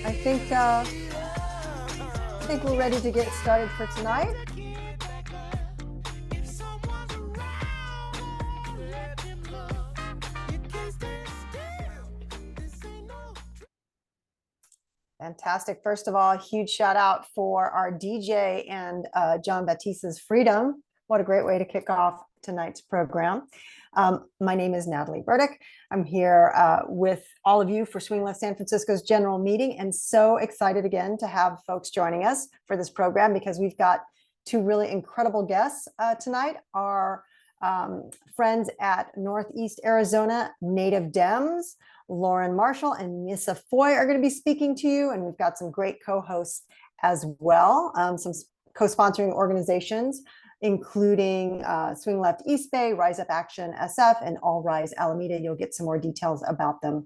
I think we're ready to get started for tonight. Fantastic. First of all, a huge shout out for our DJ and John Baptiste's Freedom. What a great way to kick off tonight's program. My name is Natalie Burdick. I'm here with all of you for Swing Left San Francisco's general meeting, and so excited again to have folks joining us for this program because we've got two really incredible guests tonight. Our friends at Northeast Arizona Native Dems, Loren Marshall and Missa are going to be speaking to you, and we've got some great co-hosts as well, some co-sponsoring organizations, including Swing Left East Bay, Rise Up Action SF, and All Rise Alameda. You'll get some more details about them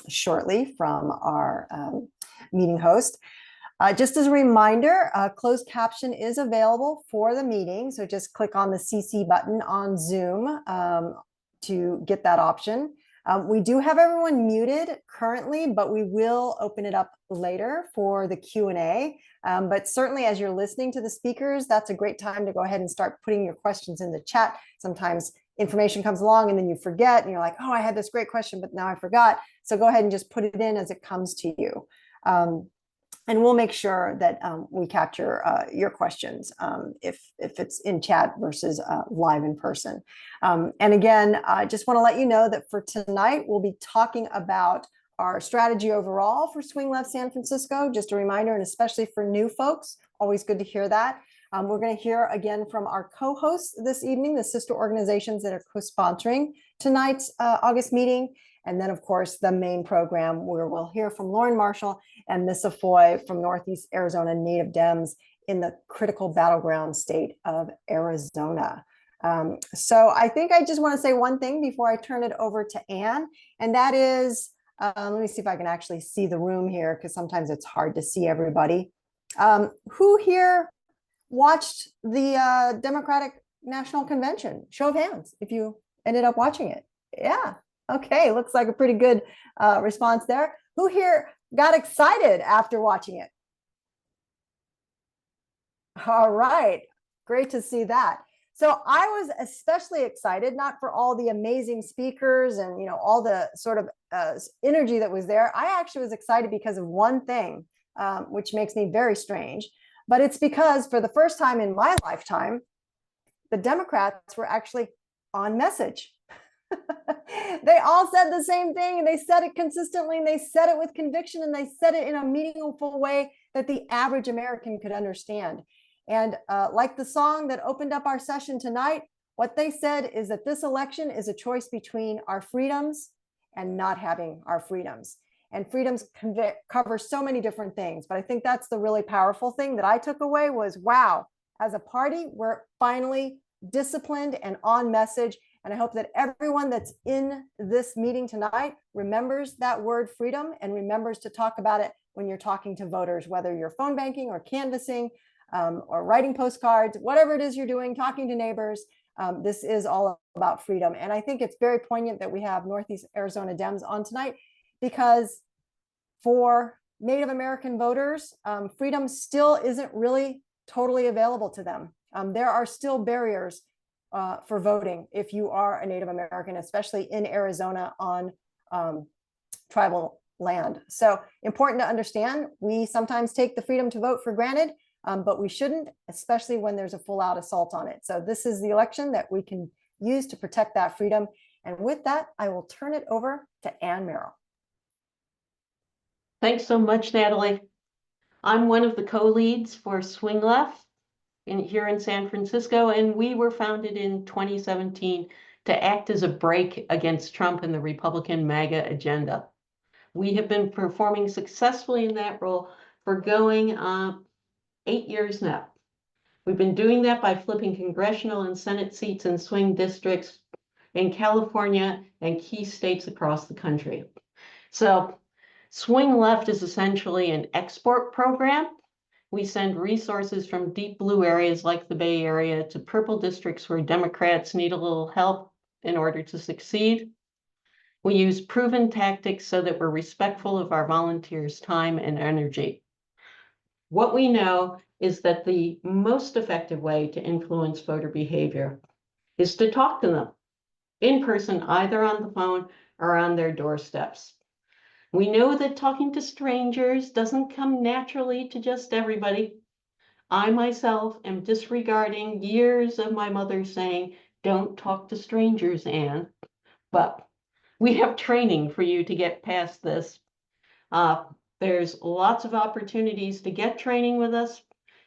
shortly from our meeting host. Just as a reminder, closed caption is available for the meeting, so just click on the CC button on Zoom to get that option. We do have everyone muted currently, but we will open it up later for the Q&A. But certainly as you're listening to the speakers, that's a great time to go ahead and start putting your questions in the chat. Sometimes information comes along and then you forget and you're like, oh, I had this great question, but now I forgot. So go ahead and just put it in as it comes to you. And we'll make sure that we capture your questions if it's in chat versus live in person. And again, I just want to let you know that for tonight, we'll be talking about our strategy overall for Swing Left San Francisco. Just a reminder, and especially for new folks, always good to hear that. We're going to hear again from our co-hosts this evening, the sister organizations that are co-sponsoring tonight's August meeting. And then, of course, the main program where we'll hear from Loren Marshall and Missa from Northeast Arizona Native Dems in the critical battleground state of Arizona. So I think I just want to say one thing before I turn it over to Anne, and that is, let me see if I can actually see the room here because sometimes it's hard to see everybody. Who here watched the Democratic National Convention? Show of hands if you ended up watching it. Yeah. Okay, looks like a pretty good response there. Who here got excited after watching it? All right, great to see that. So I was especially excited, not for all the amazing speakers and all the sort of energy that was there. I actually was excited because of one thing, which makes me very strange. But it's because for the first time in my lifetime, the Democrats were actually on message. They all said the same thing, and they said it consistently, and they said it with conviction, and they said it in a meaningful way that the average American could understand. And like the song that opened up our session tonight, what they said is that this election is a choice between our freedoms and not having our freedoms. And freedoms cover so many different things, but I think that's the really powerful thing that I took away was, wow, as a party, we're finally disciplined and on message. And I hope that everyone that's in this meeting tonight remembers that word freedom and remembers to talk about it when you're talking to voters, whether you're phone banking or canvassing or writing postcards, whatever it is you're doing, talking to neighbors. This is all about freedom. And I think it's very poignant that we have Northeast Arizona Dems on tonight because for Native American voters, freedom still isn't really totally available to them. There are still barriers for voting if you are a Native American, especially in Arizona on tribal land. So important to understand, we sometimes take the freedom to vote for granted, but we shouldn't, especially when there's a full out assault on it. So this is the election that we can use to protect that freedom. And with that, I will turn it over to Anne Merrill. Thanks so much, Natalie. I'm one of the co-leads for Swing Left here in San Francisco, and we were founded in 2017 to act as a brake against Trump and the Republican MAGA agenda. We have been performing successfully in that role for going 8 years now. We've been doing that by flipping congressional and Senate seats in swing districts in California and key states across the country. So Swing Left is essentially an export program. We send resources from deep blue areas like the Bay Area to purple districts where Democrats need a little help in order to succeed. We use proven tactics so that we're respectful of our volunteers' time and energy. What we know is that the most effective way to influence voter behavior is to talk to them in person, either on the phone or on their doorsteps. We know that talking to strangers doesn't come naturally to just everybody. I myself am disregarding years of my mother saying, "Don't talk to strangers, Anne." But we have training for you to get past this. There's lots of opportunities to get training with us,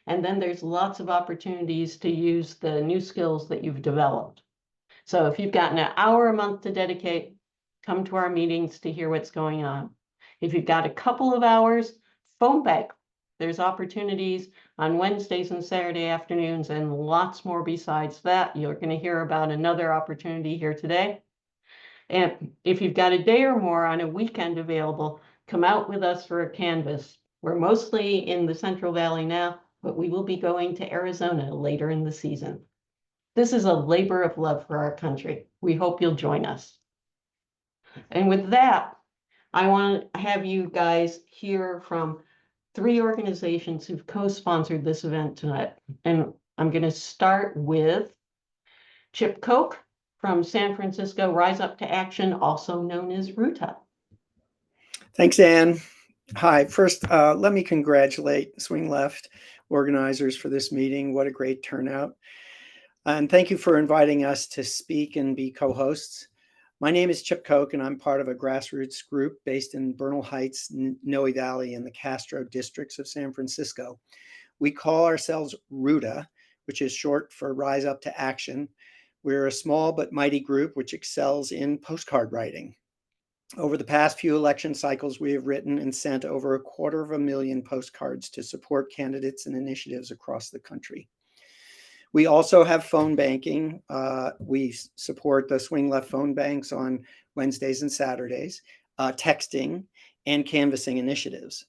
and then there's lots of opportunities to use the new skills that you've developed. So if you've got an hour a month to dedicate, come to our meetings to hear what's going on. If you've got a couple of hours, phone bank. There's opportunities on Wednesdays and Saturday afternoons and lots more besides that. You're going to hear about another opportunity here today. And if you've got a day or more on a weekend available, come out with us for a canvas. We're mostly in the Central Valley now, but we will be going to Arizona later in the season. This is a labor of love for our country. We hope you'll join us. And with that, I want to have you guys hear from 3 organizations who've co-sponsored this event tonight. And I'm going to start with Chip Koch from San Francisco Rise Up to Action, also known as RUTA. Thanks, Anne. Hi. First, let me congratulate Swing Left organizers for this meeting. What a great turnout. And thank you for inviting us to speak and be co-hosts. My name is Chip Koch, and I'm part of a grassroots group based in Bernal Heights, Noe Valley, in the Castro districts of San Francisco. We call ourselves RUTA, which is short for Rise Up to Action. We're a small but mighty group which excels in postcard writing. Over the past few election cycles, we have written and sent over 250,000 postcards to support candidates and initiatives across the country. We also have phone banking. We support the Swing Left phone banks on Wednesdays and Saturdays, texting, and canvassing initiatives.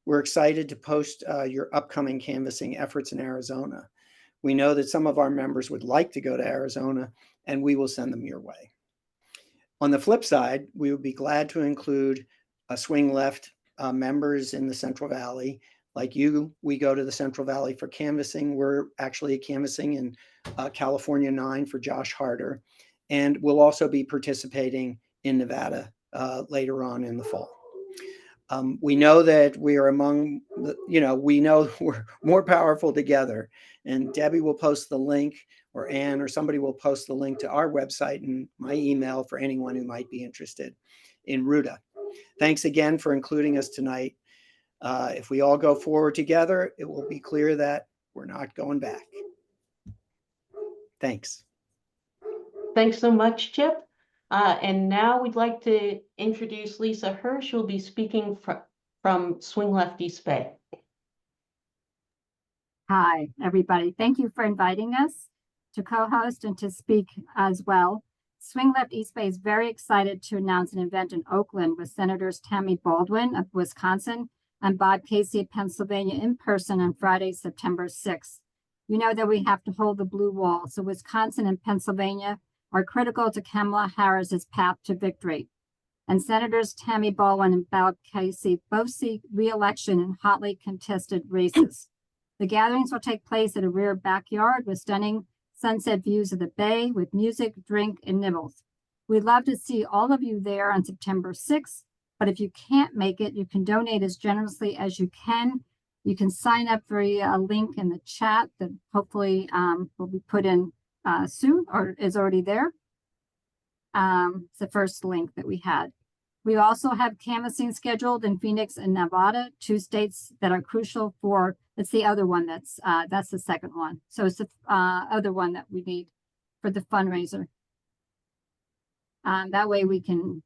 We're excited to post your upcoming canvassing efforts in Arizona. We know that some of our members would like to go to Arizona, and we will send them your way. On the flip side, we would be glad to include Swing Left members in the Central Valley. Like you, we go to the Central Valley for canvassing. We're actually canvassing in California 9 for Josh Harder. And we'll also be participating in Nevada later on in the fall. We know that we are among, we know we're more powerful together. And Debbie will post the link, or Anne or somebody will post the link to our website and my email for anyone who might be interested in RUTA. Thanks again for including us tonight. If we all go forward together, it will be clear that we're not going back. Thanks. Thanks so much, Chip. And now we'd like to introduce Lisa Hirsch, who'll be speaking from Swing Left East Bay. Hi, everybody. Thank you for inviting us to co-host and to speak as well. Swing Left East Bay is very excited to announce an event in Oakland with Senators Tammy Baldwin of Wisconsin and Bob Casey of Pennsylvania in person on Friday, September 6th. You know that we have to hold the blue wall, so Wisconsin and Pennsylvania are critical to Kamala Harris's path to victory. And Senators Tammy Baldwin and Bob Casey both seek re-election in hotly contested races. The gatherings will take place at a rear backyard with stunning sunset views of the bay with music, drink, and nibbles. We'd love to see all of you there on September 6th, but if you can't make it, you can donate as generously as you can. You can sign up via a link in the chat that hopefully will be put in soon or is already there. It's the first link that we had. We also have canvassing scheduled in Phoenix and Nevada, 2 states that are crucial for, it's the other one that's the second one. So it's the other one that we need for the fundraiser. That way we can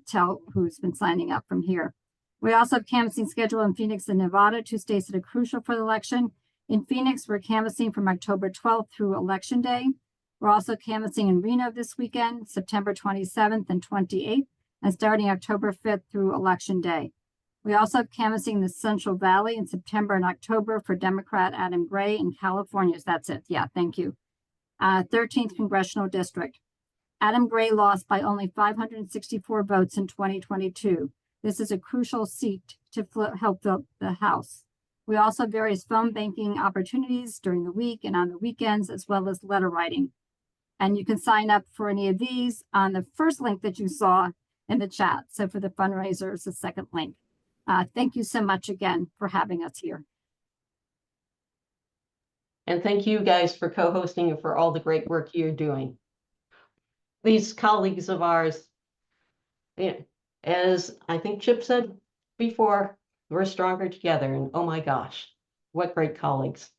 tell who's been signing up from here. We also have canvassing scheduled in Phoenix and Nevada, 2 states that are crucial for the election. In Phoenix, we're canvassing from October 12th through Election Day. We're also canvassing in Reno this weekend, September 27th and 28th, and starting October 5th through Election Day. We also have canvassing in the Central Valley in September and October for Democrat Adam Gray in California. That's it. Yeah, thank you. 13th Congressional District. Adam Gray lost by only 564 votes in 2022. This is a crucial seat to help fill the House. We also have various phone banking opportunities during the week and on the weekends, as well as letter writing. And you can sign up for any of these on the first link that you saw in the chat. So for the fundraiser, it's the second link. Thank you so much again for having us here. And thank you guys for co-hosting and for all the great work you're doing. These colleagues of ours, as I think Chip said before, we're stronger together. And oh my gosh, what great colleagues.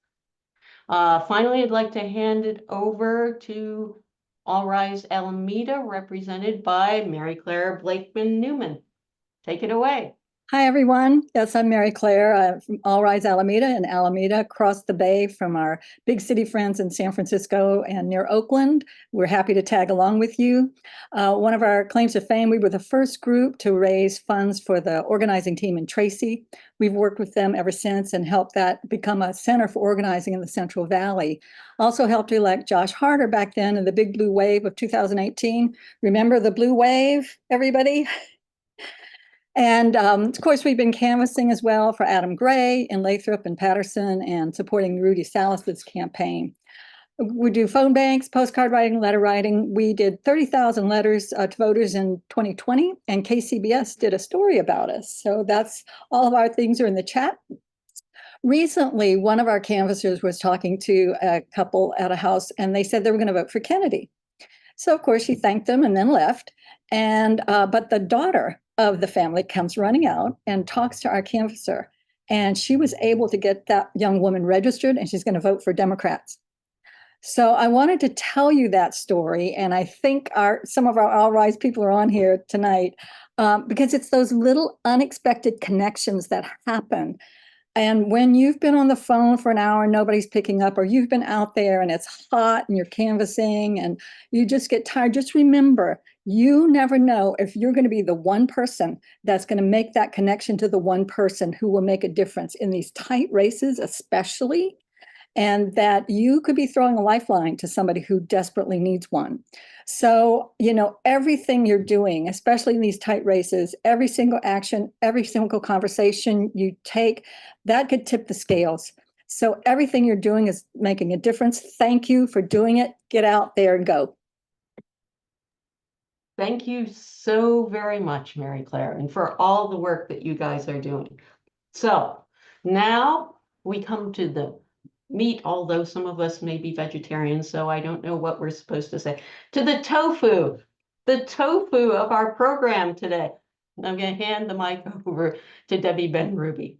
Finally, I'd like to hand it over to All Rise Alameda, represented by Mary Claire Blakeman Newman. Take it away. Hi, everyone. Yes, I'm Mary Claire from All Rise Alameda in Alameda, across the bay from our big city friends in San Francisco and near Oakland. We're happy to tag along with you. One of our claims to fame, we were the first group to raise funds for the organizing team in Tracy. We've worked with them ever since and helped that become a center for organizing in the Central Valley. Also helped to elect Josh Harder back then in the big blue wave of 2018. Remember the blue wave, everybody? And of course, we've been canvassing as well for Adam Gray in Lathrop and Patterson and supporting Rudy Salas's campaign. We do phone banks, postcard writing, letter writing. We did 30,000 letters to voters in 2020, and KCBS did a story about us. So that's all of our things are in the chat. Recently, one of our canvassers was talking to a couple at a house, and they said they were going to vote for Kennedy. So of course, she thanked them and then left. And but the daughter of the family comes running out and talks to our canvasser. And she was able to get that young woman registered, and she's going to vote for Democrats. So I wanted to tell you that story. And I think some of our All Rise people are on here tonight because it's those little unexpected connections that happen. And when you've been on the phone for an hour and nobody's picking up, or you've been out there and it's hot and you're canvassing and you just get tired, just remember, you never know if you're going to be the one person that's going to make that connection to the one person who will make a difference in these tight races, especially, and that you could be throwing a lifeline to somebody who desperately needs one. So, everything you're doing, especially in these tight races, every single action, every single conversation you take, that could tip the scales. So everything you're doing is making a difference. Thank you for doing it. Get out there and go. Thank you so very much, Mary Claire, and for all the work that you guys are doing. So now we come to the meat, although some of us may be vegetarians, so I don't know what we're supposed to say, to the tofu of our program today. I'm going to hand the mic over to Debbie Ben-Ruby.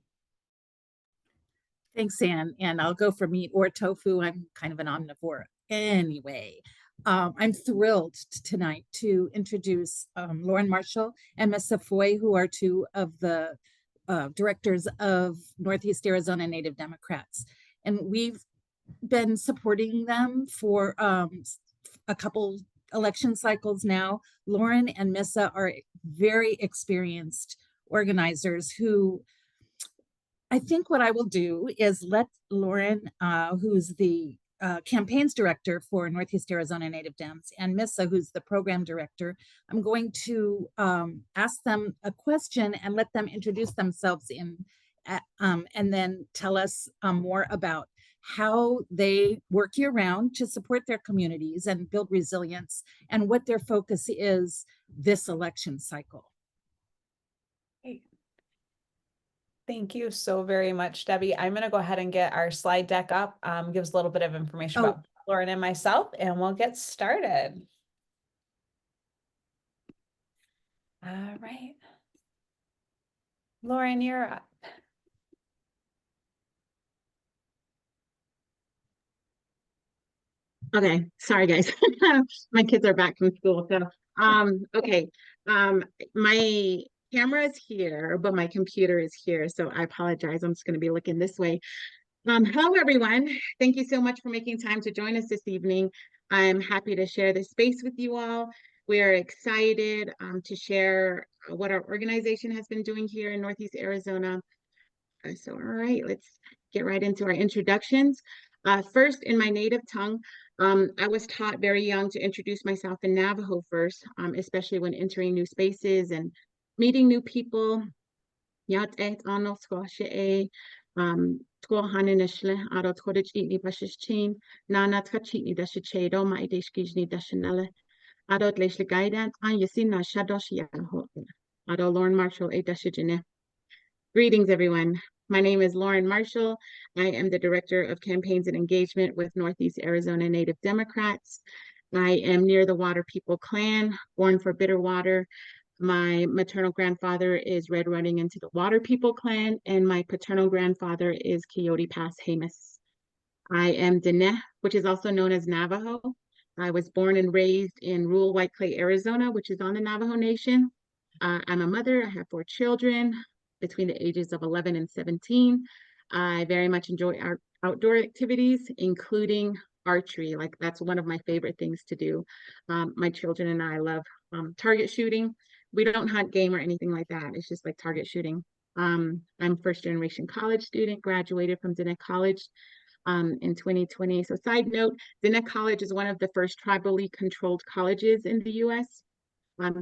Thanks, Ann. And I'll go for meat or tofu. I'm kind of an omnivore anyway. I'm thrilled tonight to introduce Loren Marshall and Missa, who are two of the directors of Northeast Arizona Native Democrats. And we've been supporting them for a couple election cycles now. Loren and Missa are very experienced organizers who, I think what I will do is let Loren, who's the campaigns director for Northeast Arizona Native Dems, and Missa, who's the program director, I'm going to ask them a question and let them introduce themselves and then tell us more about how they work year-round to support their communities and build resilience, and what their focus is this election cycle. Thank you so very much, Debbie. I'm going to go ahead and get our slide deck up, gives a little bit of information about Loren and myself, and we'll get started. All right. Loren, you're up. Okay, sorry guys. My kids are back from school. So okay. My camera is here, but my computer is here. So I apologize. I'm just going to be looking this way. Hello everyone. Thank you so much for making time to join us this evening. I'm happy to share this space with you all. We are excited to share what our organization has been doing here in Northeast Arizona. So all right, let's get right into our introductions. First, in my native tongue, I was taught very young to introduce myself in Navajo first, especially when entering new spaces and meeting new people. Yat et ano squashe tko hanenishle aro tkodich ni bashichin nana tkachini dashichedo ma ideshkijni dashinele aro leshle guidance an yasina shadosh yanho aro Loren Marshall e dashijine. Greetings, everyone. My name is Loren Marshall. I am the Director of Campaigns and Engagement with Northeast Arizona Native Democrats. I am near the Water People Clan, born for bitter water. My maternal grandfather is red running into the Water People Clan, and my paternal grandfather is Coyote Pass Hamas. I am Diné, which is also known as Navajo. I was born and raised in rural White Clay, Arizona, which is on the Navajo Nation. I'm a mother. I have 4 children between the ages of 11 and 17. I very much enjoy our outdoor activities, including archery. Like, that's one of my favorite things to do. My children and I love target shooting. We don't hunt game or anything like that. It's just like target shooting. I'm first generation college student, graduated from Diné College in 2020. So side note, Diné College is one of the first tribally controlled colleges in the US.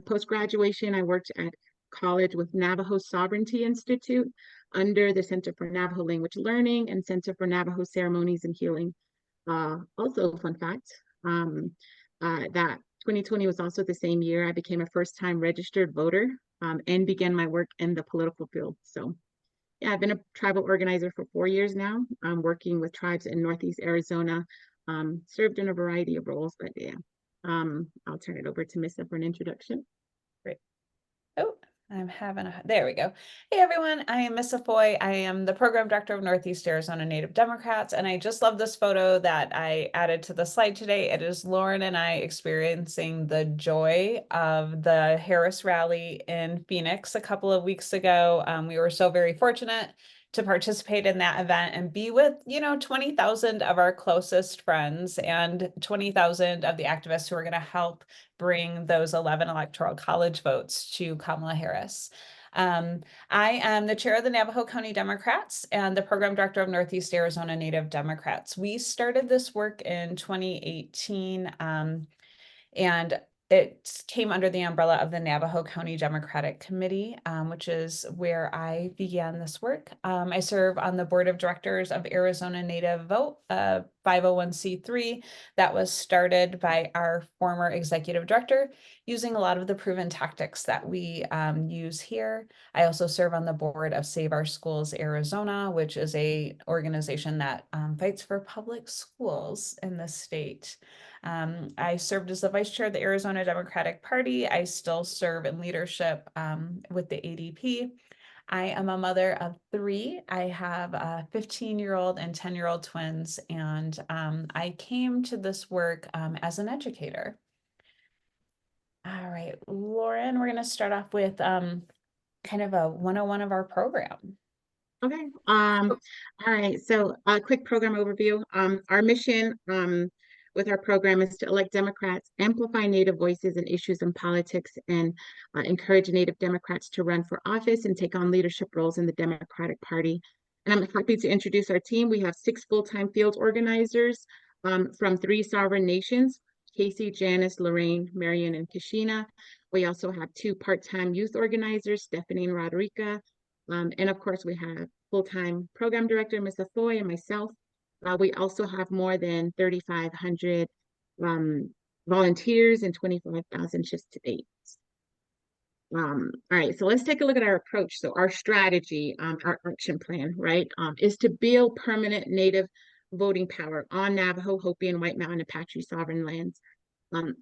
Post-graduation, I worked at college with Navajo Sovereignty Institute under the Center for Navajo Language Learning and Center for Navajo Ceremonies and Healing. Also, fun fact, that 2020 was also the same year I became a first-time registered voter and began my work in the political field. So yeah, I've been a tribal organizer for 4 years now. I'm working with tribes in Northeast Arizona, served in a variety of roles, but yeah. I'll turn it over to Missa for an introduction. Great. Oh, I'm having a, there we go. Hey everyone, I am Missa Foy. I am the program director of Northeast Arizona Native Democrats, and I just love this photo that I added to the slide today. It is Loren and I experiencing the joy of the Harris rally in Phoenix a couple of weeks ago. We were so very fortunate to participate in that event and be with, 20,000 of our closest friends and 20,000 of the activists who are going to help bring those 11 electoral college votes to Kamala Harris. I am the chair of the Navajo County Democrats and the program director of Northeast Arizona Native Democrats. We started this work in 2018, and it came under the umbrella of the Navajo County Democratic Committee, which is where I began this work. I serve on the board of directors of Arizona Native Vote, 501c3 that was started by our former executive director, using a lot of the proven tactics that we use here. I also serve on the board of Save Our Schools Arizona, which is an organization that fights for public schools in the state. I served as the vice chair of the Arizona Democratic Party. I still serve in leadership with the ADP. I am a mother of 3. I have a 15-year-old and 10-year-old twins, and I came to this work as an educator. All right, Loren, we're going to start off with kind of a 101 of our program. Okay. All right. So a quick program overview. Our mission with our program is to elect Democrats, amplify Native voices and issues in politics, and encourage Native Democrats to run for office and take on leadership roles in the Democratic Party. And I'm happy to introduce our team. We have 6 full-time field organizers from 3 sovereign nations: Casey, Janice, Lorraine, Marion, and Kashina. We also have 2 part-time youth organizers, Stephanie and Roderica. And of course, we have full-time program director, Missa Foy, and myself. We also have more than 3,500 volunteers and 25,000 shifts to date. All right, so let's take a look at our approach. So our strategy, our action plan, right, is to build permanent Native voting power on Navajo, Hopi, and White Mountain Apache sovereign lands.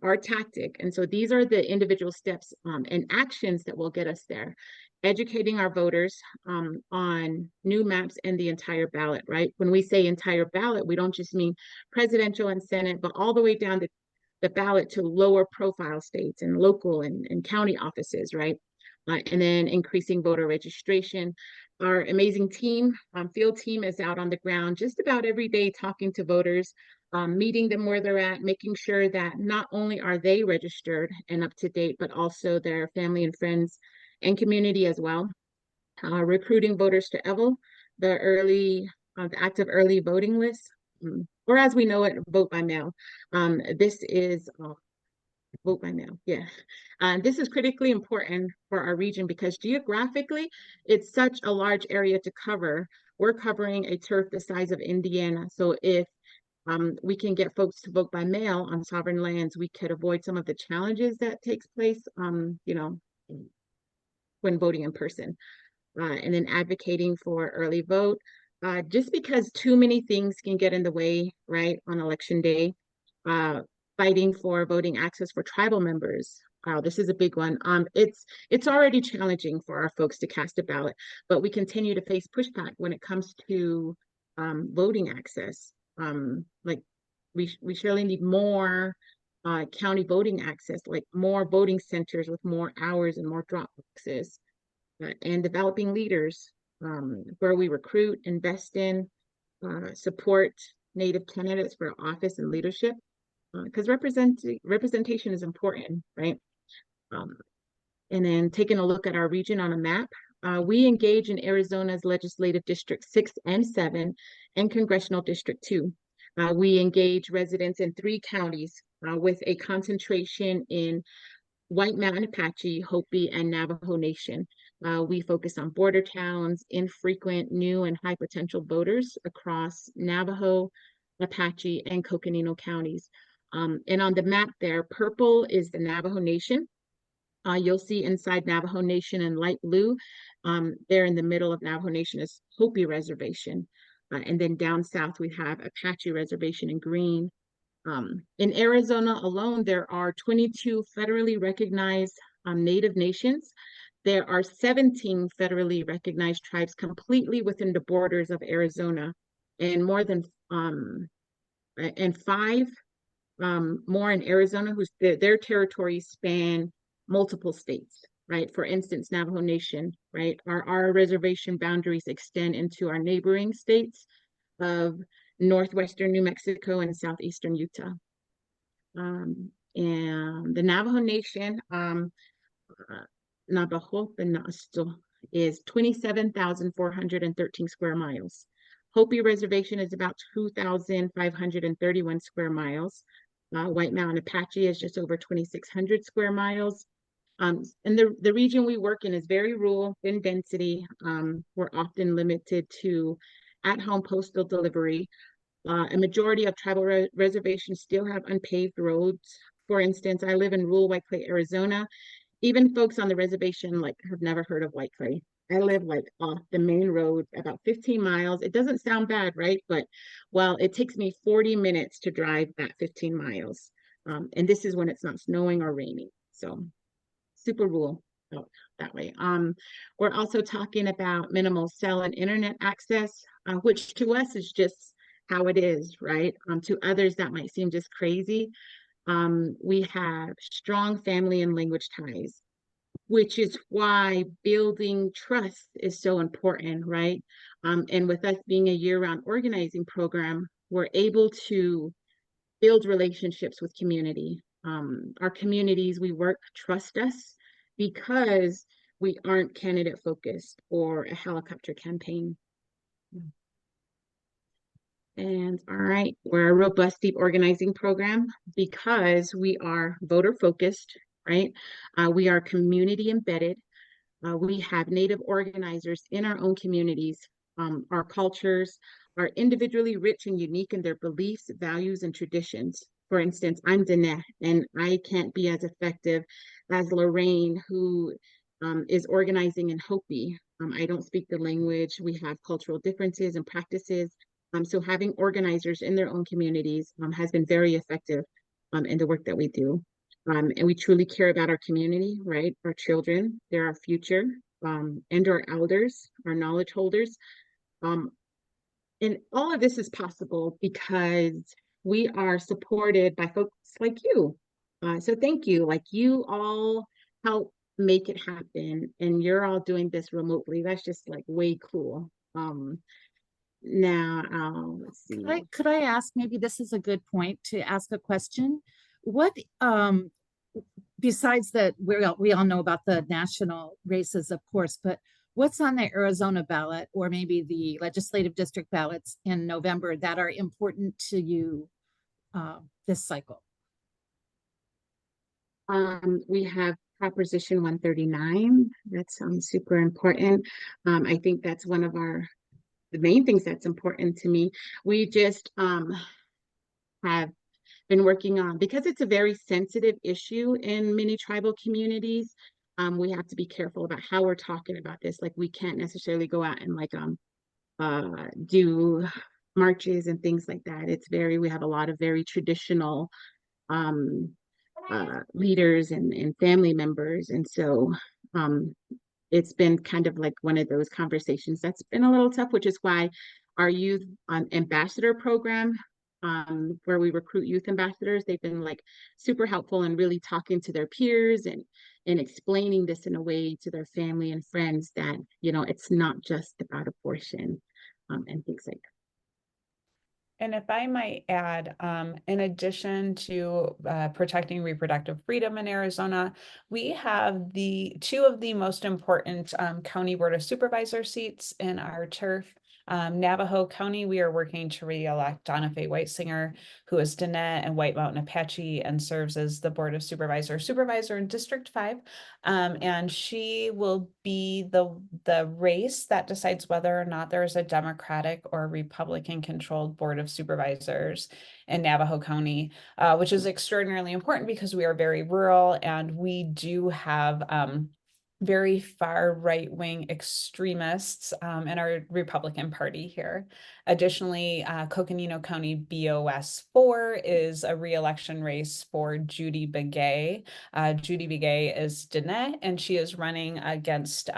Our tactic, and so these are the individual steps and actions that will get us there. Educating our voters on new maps and the entire ballot, right? When we say entire ballot, we don't just mean presidential and Senate, but all the way down the ballot to lower profile states and local and county offices, right? And then increasing voter registration. Our amazing team, field team, is out on the ground just about every day talking to voters, meeting them where they're at, making sure that not only are they registered and up to date, but also their family and friends and community as well. Recruiting voters to EVIL, the active early voting list. or as we know it, vote by mail. This is vote by mail. Yeah. This is critically important for our region because geographically, it's such a large area to cover. We're covering a turf the size of Indiana. So if we can get folks to vote by mail on sovereign lands, we could avoid some of the challenges that takes place, when voting in person. And then advocating for early vote, just because too many things can get in the way, right, on election day. Fighting for voting access for tribal members. Wow, this is a big one. It's already challenging for our folks to cast a ballot, but we continue to face pushback when it comes to voting access. Like we surely need more county voting access, like more voting centers with more hours and more drop boxes, and developing leaders where we recruit, invest in, support Native candidates for office and leadership. Because representation is important, right? And then taking a look at our region on a map, we engage in Arizona's legislative district 6 and 7 and congressional district 2. We engage residents in 3 counties with a concentration in White Mountain Apache, Hopi, and Navajo Nation. We focus on border towns, infrequent, new, and high potential voters across Navajo, Apache, and Coconino counties. And on the map there, purple is the Navajo Nation. You'll see inside Navajo Nation in light blue, there in the middle of Navajo Nation is Hopi Reservation. And then down south, we have Apache Reservation in green. In Arizona alone, there are 22 federally recognized Native nations. There are 17 federally recognized tribes completely within the borders of Arizona, and more than and 5 more in Arizona, their territories span multiple states, right? For instance, Navajo Nation, right? Our reservation boundaries extend into our neighboring states of northwestern New Mexico and southeastern Utah. And the Navajo Nation, Navajo is 27,413 square miles. Hopi Reservation is about 2,531 square miles. White Mountain Apache is just over 2,600 square miles. And the region we work in is very rural, thin density. We're often limited to at-home postal delivery. A majority of tribal reservations still have unpaved roads. For instance, I live in rural White Clay, Arizona. Even folks on the reservation have never heard of White Clay. I live off the main road, about 15 miles. It doesn't sound bad, right? But well, it takes me 40 minutes to drive that 15 miles. And this is when it's not snowing or raining. So super rural that way. We're also talking about minimal cell and internet access, which to us is just how it is, right? To others, that might seem just crazy. We have strong family and language ties, which is why building trust is so important, right? And with us being a year-round organizing program, we're able to build relationships with community. Our communities we work trust us because we aren't candidate focused or a helicopter campaign. And all right, we're a robust, deep organizing program because we are voter focused, right? We are community embedded. We have Native organizers in our own communities. Our cultures are individually rich and unique in their beliefs, values, and traditions. For instance, I'm Dene, and I can't be as effective as Loren, who is organizing in Hopi. I don't speak the language. We have cultural differences and practices. So having organizers in their own communities has been very effective in the work that we do. And we truly care about our community, right? Our children, they're our future, and our elders, our knowledge holders. And all of this is possible because we are supported by folks like you. So thank you. You all help make it happen, and you're all doing this remotely. That's just way cool. Now, let's see. Could I ask, maybe this is a good point to ask a question. What, besides that, we all know about the national races, of course, but what's on the Arizona ballot or maybe the legislative district ballots in November that are important to you this cycle? We have Proposition 139. That sounds super important. I think that's one of the main things that's important to me. We just have been working on, because it's a very sensitive issue in many tribal communities. We have to be careful about how we're talking about this. Like, we can't necessarily go out and like do marches and things like that. We have a lot of very traditional leaders and family members, and so it's been kind of like one of those conversations that's been a little tough, which is why our youth ambassador program, where we recruit youth ambassadors, they've been like super helpful in really talking to their peers and explaining this in a way to their family and friends that, you know, it's not just about abortion and things like that. And if I might add, in addition to protecting reproductive freedom in Arizona, we have two of the most important county board of supervisor seats in our turf. Navajo County, we are working to re-elect Donna Faye Whitesinger, who is Diné and White Mountain Apache and serves as the Board of Supervisor in District 5. And she will be the race that decides whether or not there is a Democratic or Republican controlled Board of Supervisors in Navajo County, which is extraordinarily important because we are very rural and we do have very far right-wing extremists in our Republican Party here. Additionally, Coconino County BOS 4 is a re-election race for Judy Begay. Judy Begay is Diné, and she is running against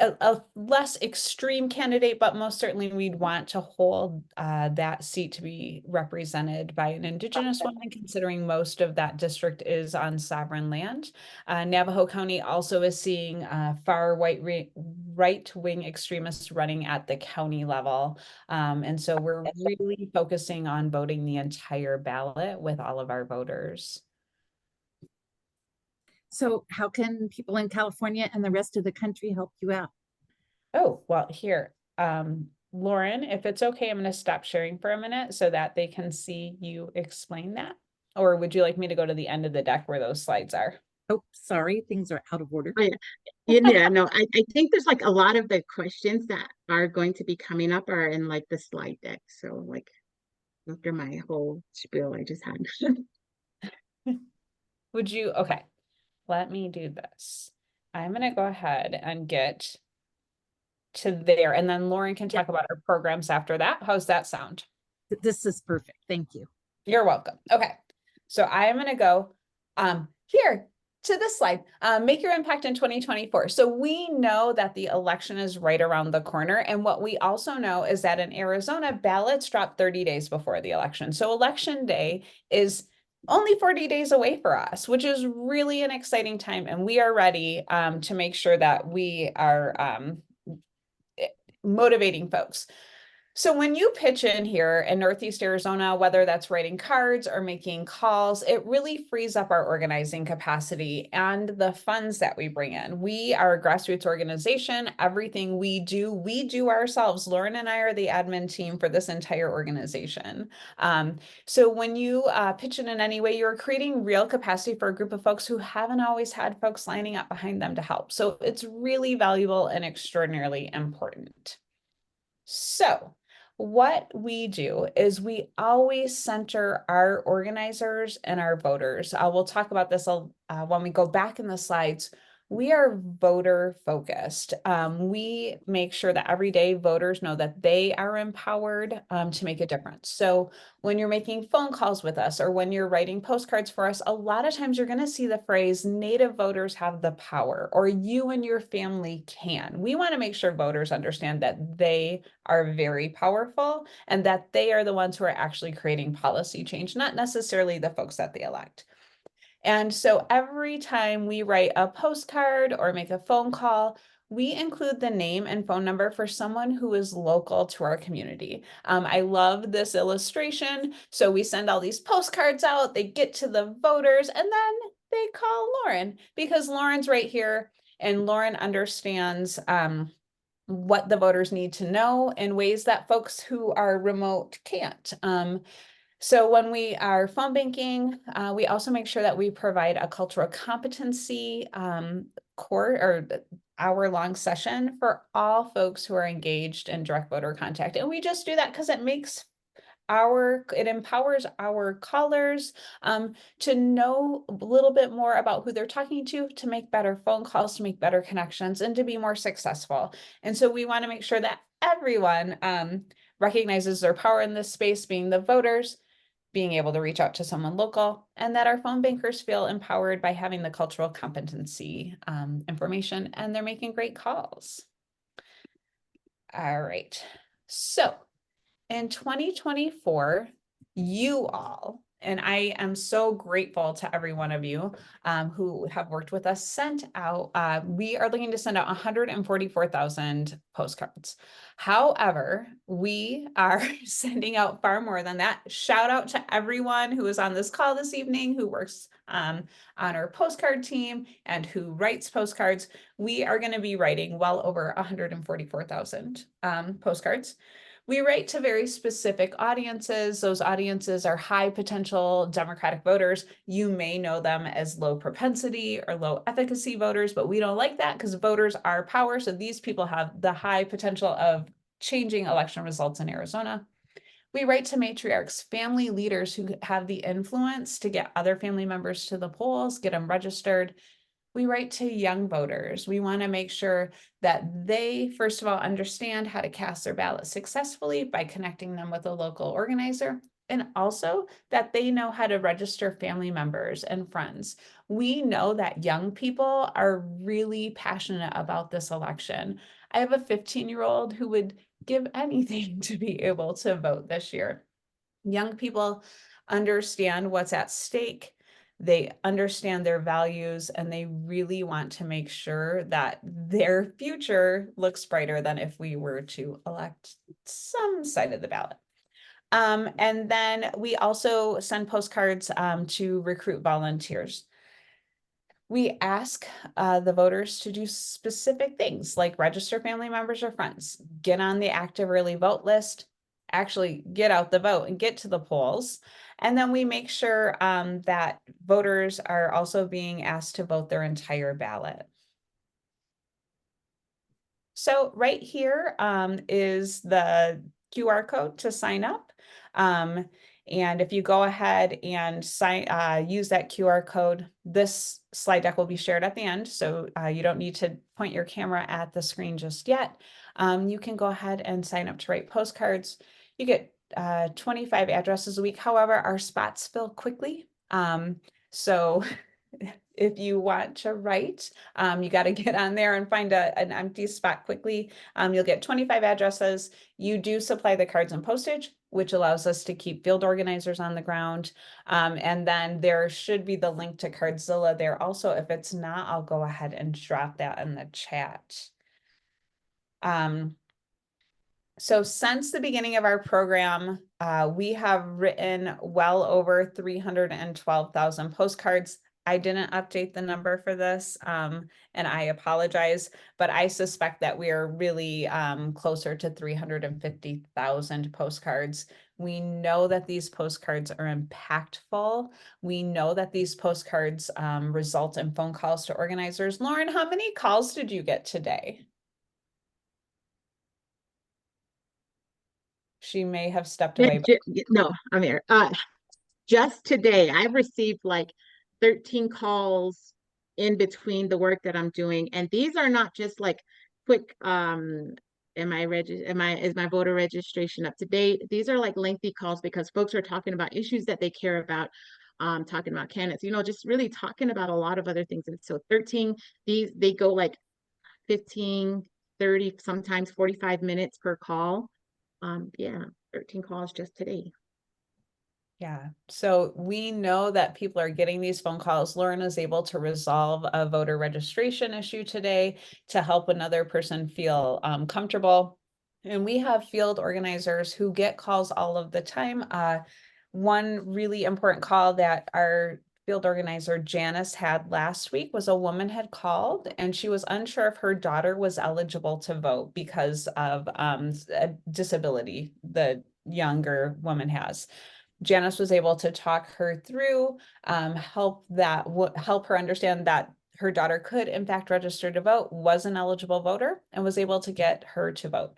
a less extreme candidate, but most certainly we'd want to hold that seat to be represented by an Indigenous woman, considering most of that district is on sovereign land. Navajo County also is seeing far right-wing extremists running at the county level. And so we're really focusing on voting the entire ballot with all of our voters. So how can people in California and the rest of the country help you out? Oh, well, here, Loren, if it's okay, I'm going to stop sharing for a minute so that they can see you explain that. Or would you like me to go to the end of the deck where those slides are? Oh, sorry, things are out of order. Oh, yeah, no, I think there's like a lot of the questions that are going to be coming up are in like the slide deck. So like after my whole spiel I just had. Would you, okay, let me do this. I'm going to go ahead and get to there, and then Loren can talk about our programs after that. How's that sound? This is perfect. Thank you. You're welcome. Okay, so I'm going to go here to this slide, make your impact in 2024. So we know that the election is right around the corner. And what we also know is that in Arizona, ballots drop 30 days before the election. So election day is only 40 days away for us, which is really an exciting time. And we are ready to make sure that we are motivating folks. So when you pitch in here in Northeast Arizona, whether that's writing cards or making calls, it really frees up our organizing capacity and the funds that we bring in. We are a grassroots organization. Everything we do ourselves. Loren and I are the admin team for this entire organization. So when you pitch in any way, you're creating real capacity for a group of folks who haven't always had folks lining up behind them to help. So it's really valuable and extraordinarily important. So what we do is we always center our organizers and our voters. We'll talk about this when we go back in the slides. We are voter focused. We make sure that every day voters know that they are empowered to make a difference. So when you're making phone calls with us or when you're writing postcards for us, a lot of times you're going to see the phrase Native voters have the power, or you and your family can. We want to make sure voters understand that they are very powerful and that they are the ones who are actually creating policy change, not necessarily the folks that they elect. And so every time we write a postcard or make a phone call, we include the name and phone number for someone who is local to our community. I love this illustration. So we send all these postcards out, they get to the voters, and then they call Loren because Loren's right here And Loren understands what the voters need to know in ways that folks who are remote can't. So when we are phone banking, we also make sure that we provide a cultural competency course or hour-long session for all folks who are engaged in direct voter contact. And we just do that because it empowers our callers to know a little bit more about who they're talking to make better phone calls, to make better connections, and to be more successful. And so we want to make sure that everyone recognizes their power in this space, being the voters, being able to reach out to someone local, and that our phone bankers feel empowered by having the cultural competency information, and they're making great calls. All right, so in 2024, you all, and I am so grateful to every one of you who have worked with us, sent out, we are looking to send out 144,000 postcards. However, we are sending out far more than that. Shout out to everyone who is on this call this evening, who works on our postcard team and who writes postcards. We are going to be writing well over 144,000 postcards. We write to very specific audiences. Those audiences are high potential Democratic voters. You may know them as low propensity or low efficacy voters, but we don't like that because voters are power. So these people have the high potential of changing election results in Arizona. We write to matriarchs, family leaders who have the influence to get other family members to the polls, get them registered. We write to young voters. We want to make sure that they, first of all, understand how to cast their ballot successfully by connecting them with a local organizer, and also that they know how to register family members and friends. We know that young people are really passionate about this election. I have a 15-year-old who would give anything to be able to vote this year. Young people understand what's at stake. They understand their values, and they really want to make sure that their future looks brighter than if we were to elect some side of the ballot. And then we also send postcards to recruit volunteers. We ask the voters to do specific things like register family members or friends, get on the active early vote list, actually get out the vote and get to the polls. And then we make sure that voters are also being asked to vote their entire ballot. So right here is the QR code to sign up. And if you go ahead and use that QR code, this slide deck will be shared at the end. So you don't need to point your camera at the screen just yet. You can go ahead and sign up to write postcards. You get 25 addresses a week. However, our spots fill quickly. So if you want to write, you got to get on there and find an empty spot quickly. You'll get 25 addresses. You do supply the cards and postage, which allows us to keep field organizers on the ground. And then there should be the link to Cardzilla there also. If it's not, I'll go ahead and drop that in the chat. So since the beginning of our program, we have written well over 312,000 postcards. I didn't update the number for this, and I apologize, but I suspect that we are really closer to 350,000 postcards. We know that these postcards are impactful. We know that these postcards result in phone calls to organizers. Loren, how many calls did you get today? She may have stepped away. No, I'm here. Just today, I've received like 13 calls in between the work that I'm doing. And these are not just like quick, is my voter registration up to date? These are like lengthy calls because folks are talking about issues that they care about, talking about candidates, just really talking about a lot of other things. And so 13, they go like 15, 30, sometimes 45 minutes per call. Yeah, 13 calls just today. Yeah, so we know that people are getting these phone calls. Loren is able to resolve a voter registration issue today to help another person feel comfortable. And we have field organizers who get calls all of the time. One really important call that our field organizer Janice had last week was a woman had called and she was unsure if her daughter was eligible to vote because of a disability the younger woman has. Janice was able to talk her through, help her understand that her daughter could in fact register to vote, was an eligible voter, and was able to get her to vote.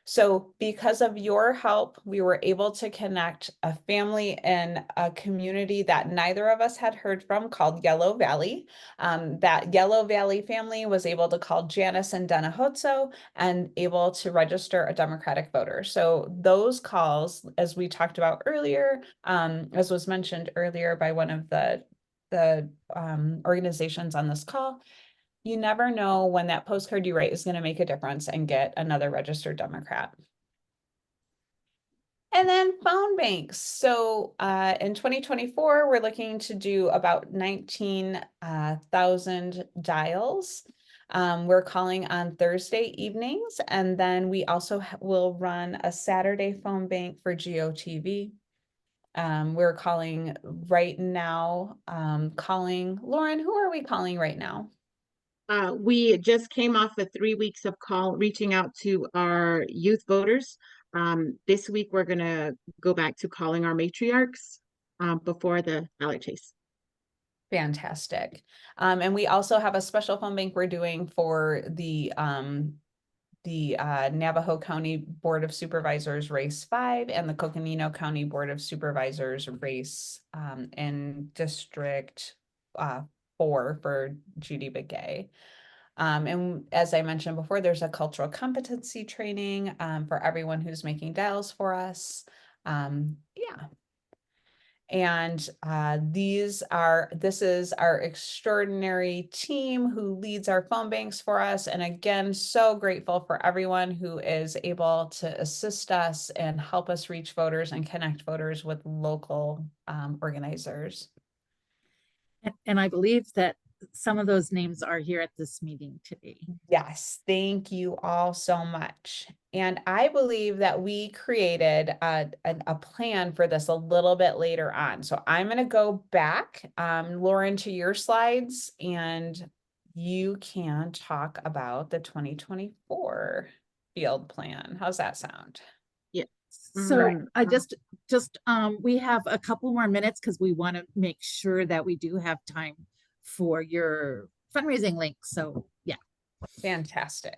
So because of your help, we were able to connect a family in a community that neither of us had heard from called Yellow Valley. That Yellow Valley family was able to call Janice and Denahotso and able to register a Democratic voter. So those calls, as we talked about earlier, as was mentioned earlier by one of the organizations on this call, you never know when that postcard you write is going to make a difference and get another registered Democrat. And then phone banks. So in 2024, we're looking to do about 19,000 dials. We're calling on Thursday evenings, and then we also will run a Saturday phone bank for GOTV. We're calling right now, Loren, who are we calling right now? We just came off of 3 weeks of reaching out to our youth voters. This week, we're going to go back to calling our matriarchs before the ballot chase. Fantastic. And we also have a special phone bank we're doing for the Navajo County Board of Supervisors Race 5 and the Coconino County Board of Supervisors Race in District 4 for Judy Begay. And as I mentioned before, there's a cultural competency training for everyone who's making dials for us. Yeah. And this is our extraordinary team who leads our phone banks for us. And again, so grateful for everyone who is able to assist us and help us reach voters and connect voters with local organizers. And I believe that some of those names are here at this meeting today. Yes, thank you all so much. And I believe that we created a plan for this a little bit later on. So I'm going to go back, Loren, to your slides, and you can talk about the 2024 field plan. How's that sound? Yeah. So I just we have a couple more minutes because we want to make sure that we do have time for your fundraising link. So yeah. Fantastic.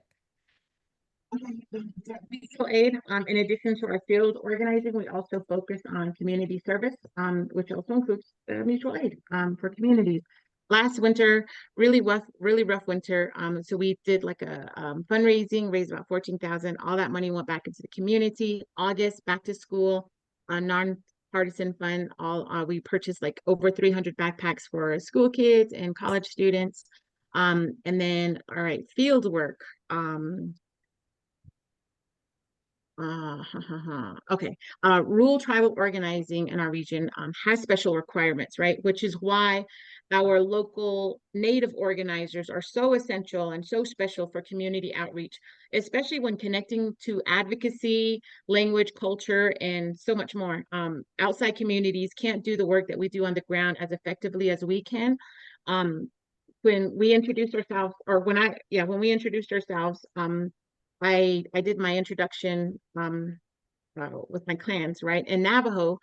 Mutual aid, in addition to our field organizing, we also focus on community service, which also includes mutual aid for communities. Last winter, really rough winter. So we did like a fundraising, raised about 14,000. All that money went back into the community. August, back to school, non-partisan fund. We purchased like over 300 backpacks for school kids and college students. And then, all right, field work. Okay. Rural tribal organizing in our region has special requirements, right? Which is why our local Native organizers are so essential and so special for community outreach, especially when connecting to advocacy, language, culture, and so much more. Outside communities can't do the work that we do on the ground as effectively as we can. When we introduced ourselves, or when we introduced ourselves, I did my introduction with my clans, right? In Navajo,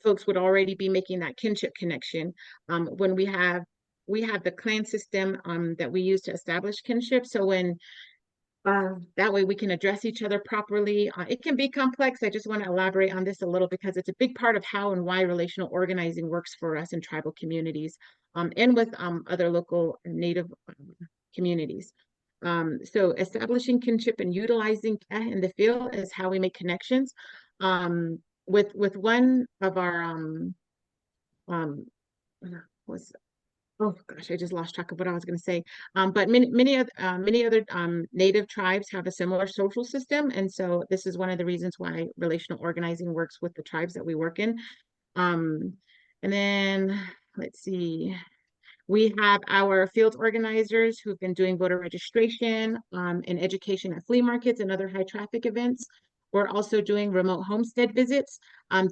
folks would already be making that kinship connection. When we have the clan system that we use to establish kinship. So when that way we can address each other properly. It can be complex. I just want to elaborate on this a little because it's a big part of how and why relational organizing works for us in tribal communities and with other local Native communities. So establishing kinship and utilizing in the field is how we make connections. With one of our oh gosh, I just lost track of what I was going to say. But many other Native tribes have a similar social system, and so this is one of the reasons why relational organizing works with the tribes that we work in. And then let's see. We have our field organizers who've been doing voter registration and education at flea markets and other high traffic events. We're also doing remote homestead visits.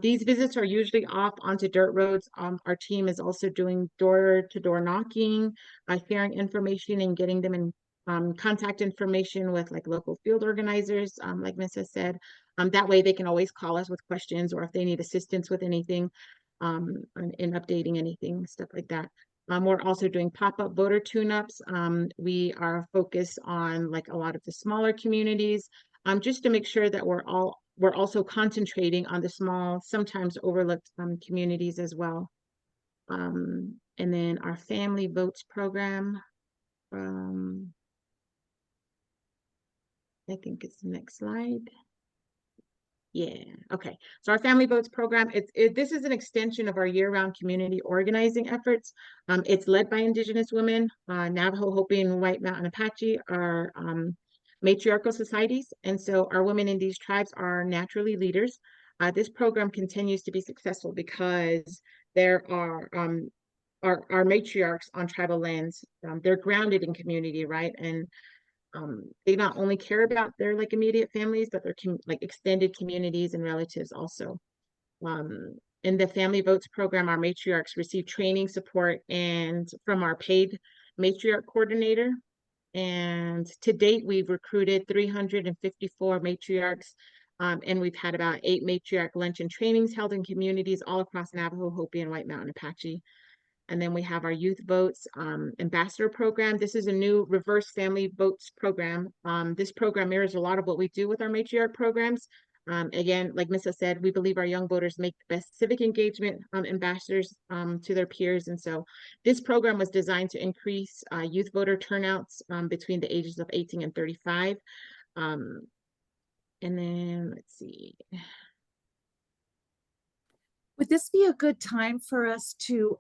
These visits are usually off onto dirt roads. Our team is also doing door-to-door knocking, sharing information and getting them in contact information with like local field organizers, like Missa said. That way they can always call us with questions or if they need assistance with anything, in updating anything, stuff like that. We're also doing pop-up voter tune-ups. We are focused on like a lot of the smaller communities, just to make sure that we're also concentrating on the small, sometimes overlooked communities as well. And then our family votes program. I think it's the next slide. Yeah, okay. So our Family Votes program, this is an extension of our year-round community organizing efforts. It's led by Indigenous women. Navajo, Hopi, and White Mountain Apache are matriarchal societies. And so our women in these tribes are naturally leaders. This program continues to be successful because there are our matriarchs on tribal lands. They're grounded in community, right? And they not only care about their like immediate families, but their like extended communities and relatives also. In the Family Votes program, our matriarchs receive training, support, and from our paid matriarch coordinator. And to date, we've recruited 354 matriarchs, and we've had about 8 matriarch luncheon trainings held in communities all across Navajo, Hopi, and White Mountain Apache. And then we have our Youth Votes Ambassador Program. This is a new reverse family votes program. This program mirrors a lot of what we do with our matriarch programs. Again, like Missa said, we believe our young voters make the best civic engagement ambassadors to their peers. And so this program was designed to increase youth voter turnouts between the ages of 18 and 35. And then let's see. Would this be a good time for us to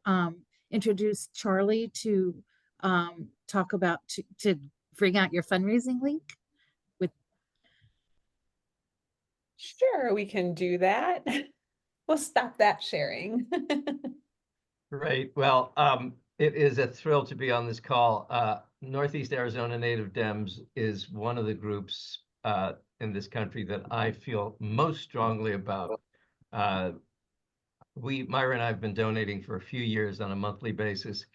introduce Charlie to talk about to bring out your fundraising link? Sure, we can do that. We'll stop that sharing. Great. Well, it is a thrill to be on this call. Northeast Arizona Native Dems is one of the groups in this country that I feel most strongly about. Myra and I have been donating for a few years on a monthly basis.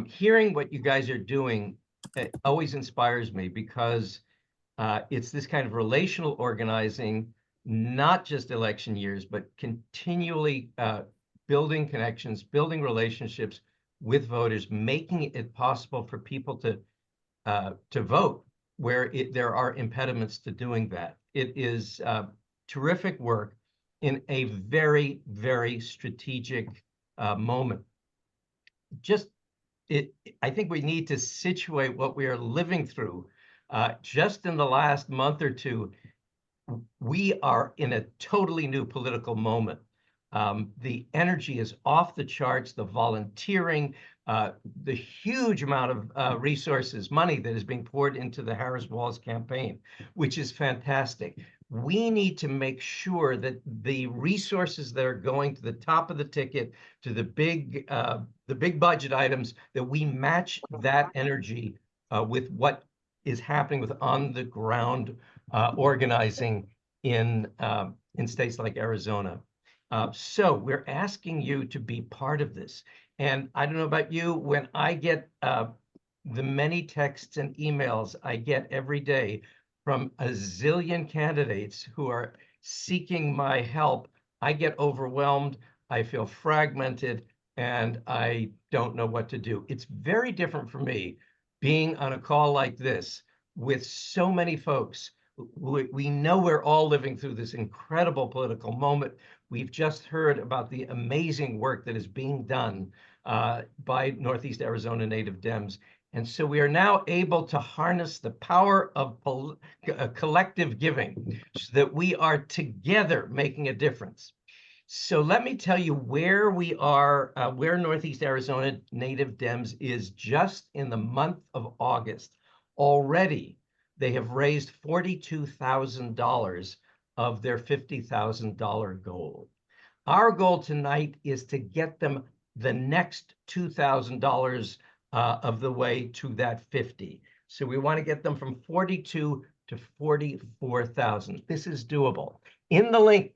Hearing what you guys are doing, it always inspires me because it's this kind of relational organizing, not just election years, but continually building connections, building relationships with voters, making it possible for people to vote where there are impediments to doing that. It is terrific work in a very, very strategic moment. I think we need to situate what we are living through. Just in the last month or two, we are in a totally new political moment. The energy is off the charts, the volunteering, the huge amount of resources, money that is being poured into the Harris-Walz campaign, which is fantastic. We need to make sure that the resources that are going to the top of the ticket, to the big budget items, that we match that energy with what is happening with on the ground organizing in states like Arizona. So we're asking you to be part of this. And I don't know about you, when I get the many texts and emails I get every day from a zillion candidates who are seeking my help, I get overwhelmed, I feel fragmented, and I don't know what to do. It's very different for me being on a call like this with so many folks. We know we're all living through this incredible political moment. We've just heard about the amazing work that is being done by Northeast Arizona Native Dems. And so we are now able to harness the power of collective giving so that we are together making a difference. So let me tell you where we are, where Northeast Arizona Native Dems is just in the month of August. Already, they have raised $42,000 of their $50,000 goal. Our goal tonight is to get them the next $2,000 of the way to that 50. So we want to get them from 42 to 44,000. This is doable. In the link,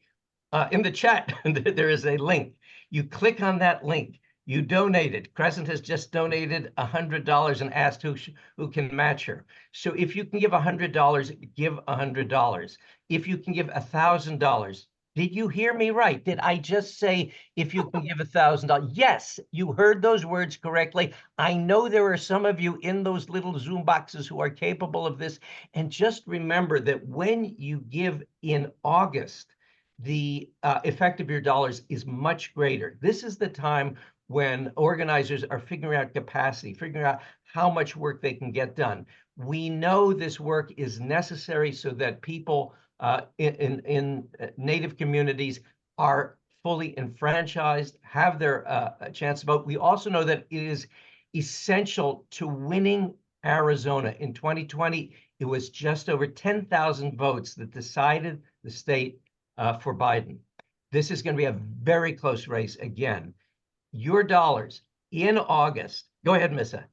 in the chat, there is a link. You click on that link. You donated. Crescent has just donated $100 and asked who can match her. So if you can give $100, give $100. If you can give $1,000, did you hear me right? Did I just say if you can give $1,000? Yes, you heard those words correctly. I know there are some of you in those little Zoom boxes who are capable of this. And just remember that when you give in August, the effect of your dollars is much greater. This is the time when organizers are figuring out capacity, figuring out how much work they can get done. We know this work is necessary so that people in Native communities are fully enfranchised, have their chance to vote. We also know that it is essential to winning Arizona. In 2020, it was just over 10,000 votes that decided the state for Biden. This is going to be a very close race again. Your dollars in August. Go ahead, Missa.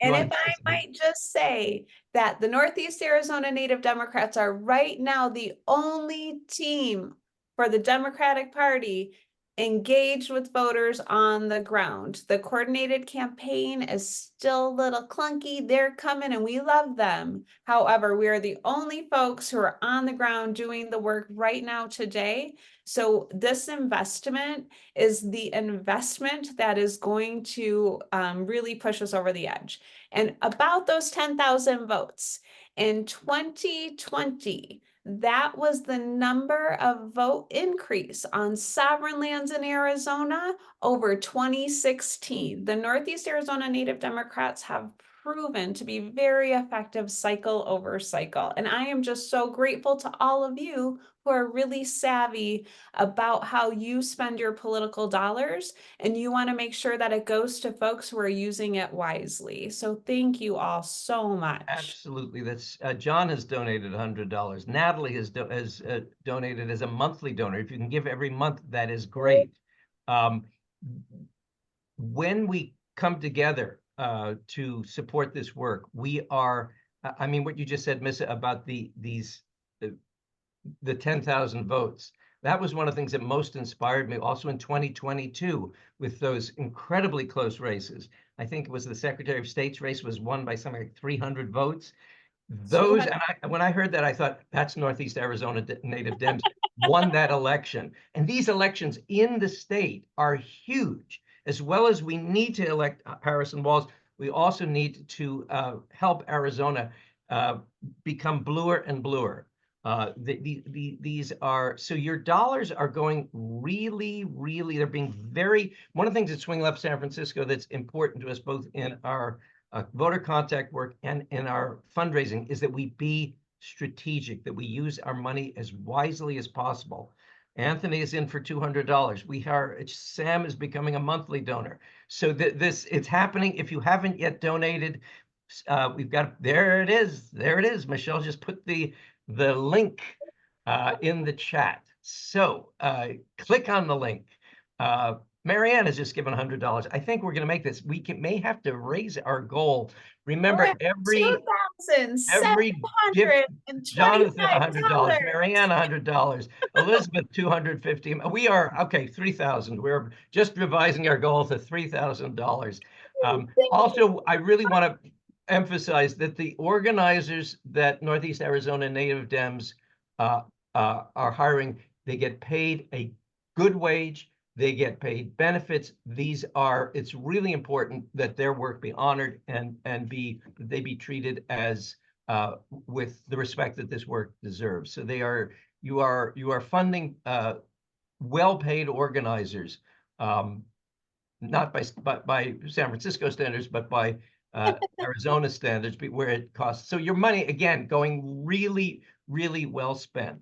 And if I might just say that the Northeast Arizona Native Democrats are right now the only team for the Democratic Party engaged with voters on the ground. The coordinated campaign is still a little clunky. They're coming and we love them. However, we are the only folks who are on the ground doing the work right now today. So this investment is the investment that is going to really push us over the edge. And about those 10,000 votes in 2020, that was the number of vote increase on sovereign lands in Arizona over 2016. The Northeast Arizona Native Democrats have proven to be very effective cycle over cycle. And I am just so grateful to all of you who are really savvy about how you spend your political dollars, and you want to make sure that it goes to folks who are using it wisely. So thank you all so much. Absolutely. That's John has donated $100. Natalie has donated as a monthly donor. If you can give every month, that is great. When we come together to support this work, we are, I mean, what you just said, Missa, about the 10,000 votes. That was one of the things that most inspired me also in 2022 with those incredibly close races. I think it was the Secretary of State's race was won by something like 300 votes. Those, and when I heard that, I thought, that's Northeast Arizona Native Dems won that election. And these elections in the state are huge. As well as we need to elect Harrison Walz, we also need to help Arizona become bluer and bluer. These are, so your dollars are going really, really, they're being very, one of the things at Swing Left San Francisco that's important to us both in our voter contact work and in our fundraising is that we be strategic, that we use our money as wisely as possible. Anthony is in for $200. Sam is becoming a monthly donor. So it's happening. If you haven't yet donated, we've got, there it is. Michelle just put the link in the chat. So click on the link. Marianne has just given $100. I think we're going to make this. We may have to raise our goal. Remember, every Jonathan $100, Marianne $100, Elizabeth $250. We are okay. 3,000. We're just revising our goal to $3,000. Also, I really want to emphasize that the organizers that Northeast Arizona Native Dems are hiring, they get paid a good wage. They get paid benefits. It's really important that their work be honored and they be treated as with the respect that this work deserves. So you are funding well-paid organizers, not by San Francisco standards, but by Arizona standards, where it costs. So your money, again, going really, really well spent.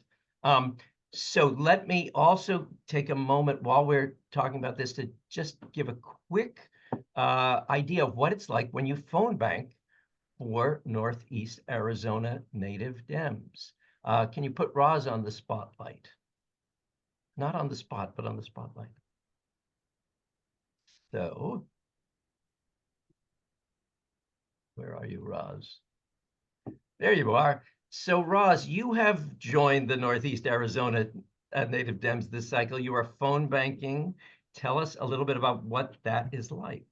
So let me also take a moment while we're talking about this to just give a quick idea of what it's like when you phone bank for Northeast Arizona Native Dems. Can you put Roz on the spotlight? Not on the spot, but on the spotlight. So, where are you, Roz? There you are. So Roz, you have joined the Northeast Arizona Native Dems this cycle. You are phone banking. Tell us a little bit about what that is like.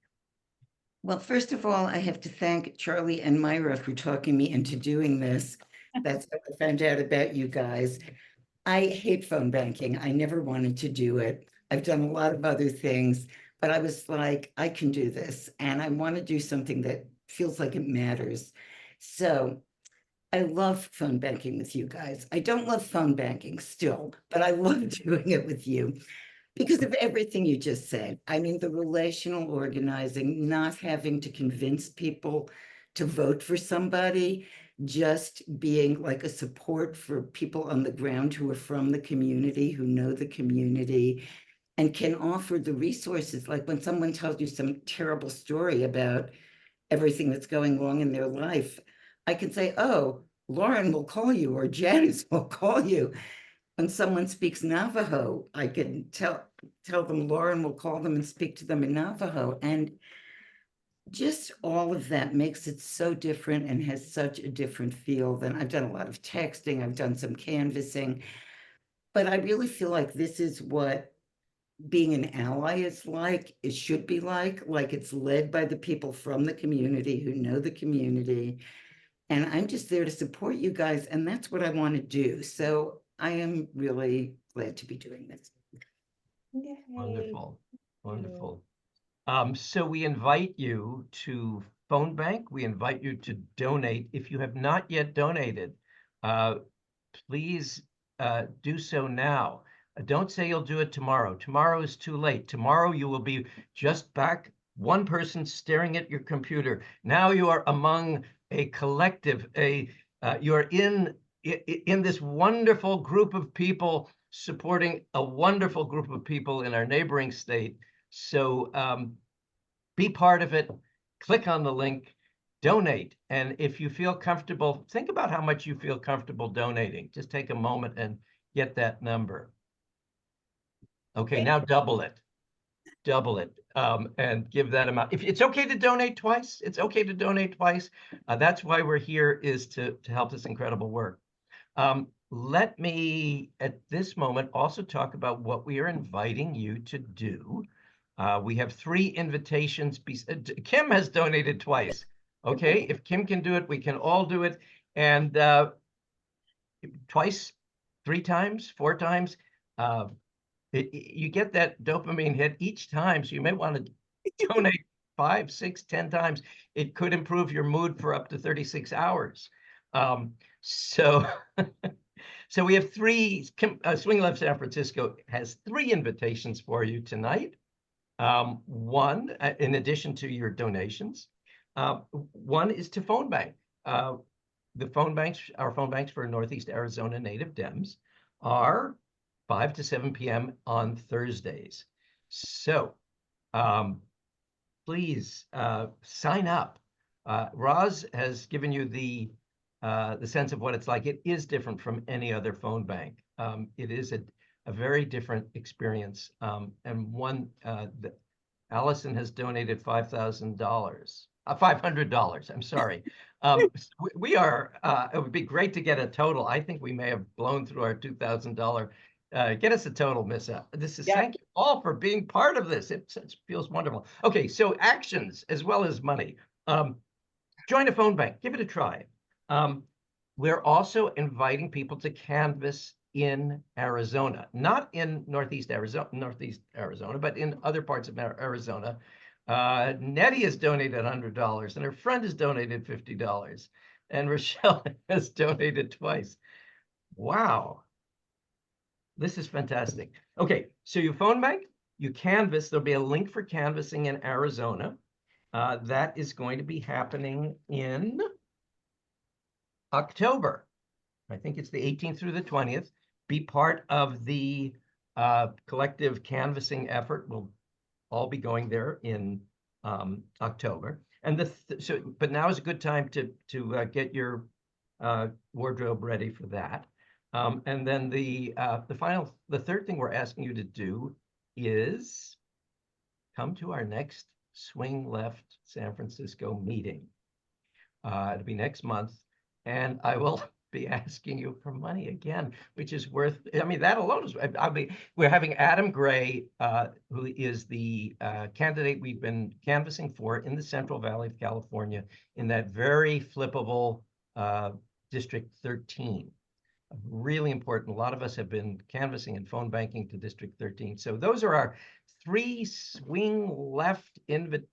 Well, first of all, I have to thank Charlie and Myra for talking me into doing this. That's how I found out about you guys. I hate phone banking. I never wanted to do it. I've done a lot of other things, but I was like, I can do this. And I want to do something that feels like it matters. So I love phone banking with you guys. I don't love phone banking still, but I love doing it with you because of everything you just said. I mean, the relational organizing, not having to convince people to vote for somebody, just being like a support for people on the ground who are from the community, who know the community, and can offer the resources. Like when someone tells you some terrible story about everything that's going wrong in their life, I can say, oh, Loren will call you or Janice will call you. When someone speaks Navajo, I can tell them Loren will call them and speak to them in Navajo. And just all of that makes it so different and has such a different feel. Than I've done a lot of texting, I've done some canvassing, but I really feel like this is what being an ally is like. It should be like it's led by the people from the community who know the community. And I'm just there to support you guys. And that's what I want to do. So I am really glad to be doing this. Yay. Wonderful, wonderful. So we invite you to phone bank. We invite you to donate. If you have not yet donated, please do so now. Don't say you'll do it tomorrow. Tomorrow is too late. Tomorrow you will be just back, one person staring at your computer. Now you are among a collective, you are in this wonderful group of people supporting a wonderful group of people in our neighboring state. So be part of it. Click on the link, donate. And if you feel comfortable, think about how much you feel comfortable donating. Just take a moment and get that number. Okay, now double it. Double it and give that amount. If it's okay to donate twice, it's okay to donate twice. That's why we're here, is to help this incredible work. Let me, at this moment, also talk about what we are inviting you to do. We have 3 invitations. Kim has donated twice. Okay, if Kim can do it, we can all do it. And twice, 3 times, 4 times, you get that dopamine hit each time. So you may want to donate 5, 6, 10 times. It could improve your mood for up to 36 hours. So we have 3, Swing Left San Francisco has 3 invitations for you tonight. One, in addition to your donations, one is to phone bank. The phone banks, our phone banks for Northeast Arizona Native Dems, are 5 to 7 p.m. on Thursdays. So please sign up. Roz has given you the sense of what it's like. It is different from any other phone bank. It is a very different experience, and one that Allison has donated $500. I'm sorry. We are. It would be great to get a total. I think we may have blown through our $2,000. Get us a total, Missa. This is Thank you all for being part of this. It feels wonderful. Okay, so actions as well as money. Join a phone bank. Give it a try. We're also inviting people to canvass in Arizona, not in Northeast Arizona, but in other parts of Arizona. Nettie has donated $100, and her friend has donated $50, and Rochelle has donated twice. Wow. This is fantastic. Okay, so you phone bank, you canvass. There'll be a link for canvassing in Arizona. That is going to be happening in October. I think it's the 18th through the 20th. Be part of the collective canvassing effort. We'll all be going there in October. And but now is a good time to get your wardrobe ready for that. And then the third thing we're asking you to do is come to our next Swing Left San Francisco meeting. It'll be next month, and I will be asking you for money again, which is worth, I mean, that alone is, I mean, we're having Adam Gray, who is the candidate we've been canvassing for in the Central Valley of California in that very flippable District 13. Really important. A lot of us have been canvassing and phone banking to District 13. So those are our 3 swing left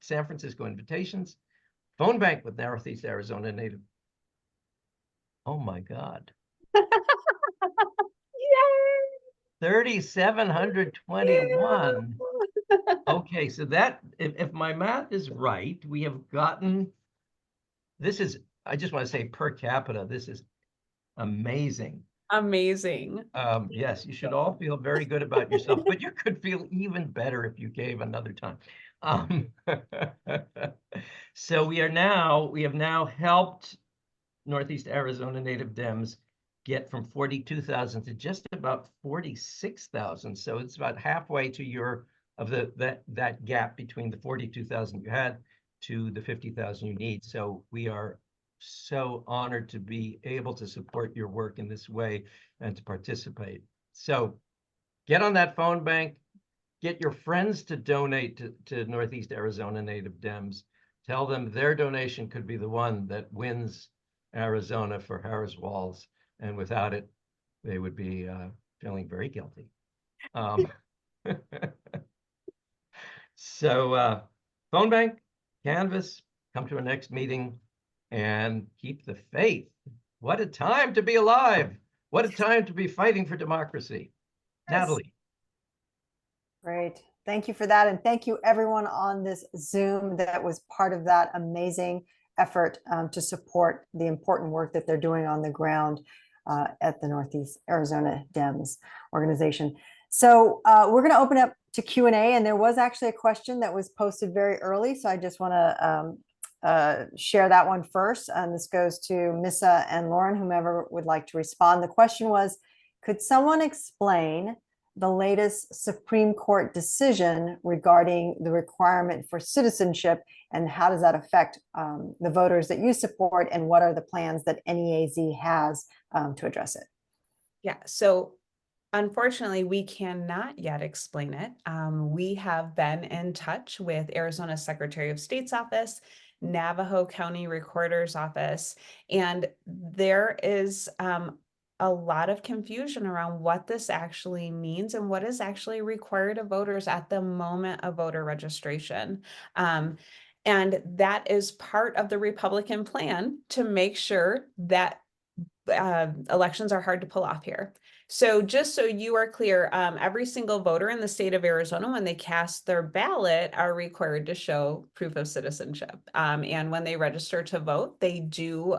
San Francisco invitations. Phone bank with Northeast Arizona native. Oh my God. Yay! 3,721. Okay, so that, if my math is right, we have gotten, this is, I just want to say per capita, this is amazing. Amazing. Yes, you should all feel very good about yourself, but you could feel even better if you gave another time. So we have now helped Northeast Arizona native Dems get from 42,000 to just about 46,000. So it's about halfway to that gap between the 42,000 you had to the 50,000 you need. So we are so honored to be able to support your work in this way and to participate. So get on that phone bank, get your friends to donate to Northeast Arizona native Dems. Tell them their donation could be the one that wins Arizona for Harris Walls, and without it, they would be feeling very guilty. So phone bank, canvas, come to our next meeting, and keep the faith. What a time to be alive. What a time to be fighting for democracy. Yes. Natalie. Great. Thank you for that. And thank you everyone on this Zoom that was part of that amazing effort to support the important work that they're doing on the ground at the Northeast Arizona Dems organization. So we're going to open up to Q&A, and there was actually a question that was posted very early. So I just want to share that one first. And this goes to Missa and Loren, whomever would like to respond. The question was, could someone explain the latest Supreme Court decision regarding the requirement for citizenship, and how does that affect the voters that you support, and what are the plans that NEAZ has to address it? Yeah, so unfortunately, we cannot yet explain it. We have been in touch with Arizona Secretary of State's office, Navajo County Recorder's office, and there is a lot of confusion around what this actually means and what is actually required of voters at the moment of voter registration. And that is part of the Republican plan to make sure that elections are hard to pull off here. So just so you are clear, every single voter in the state of Arizona, when they cast their ballot, are required to show proof of citizenship. And when they register to vote, they do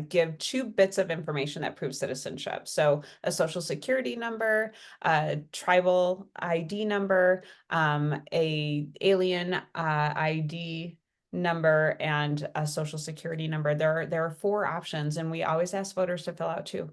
give 2 bits of information that prove citizenship. So a social security number, a tribal ID number, a alien ID number, and a social security number. There are 4 options, and we always ask voters to fill out 2.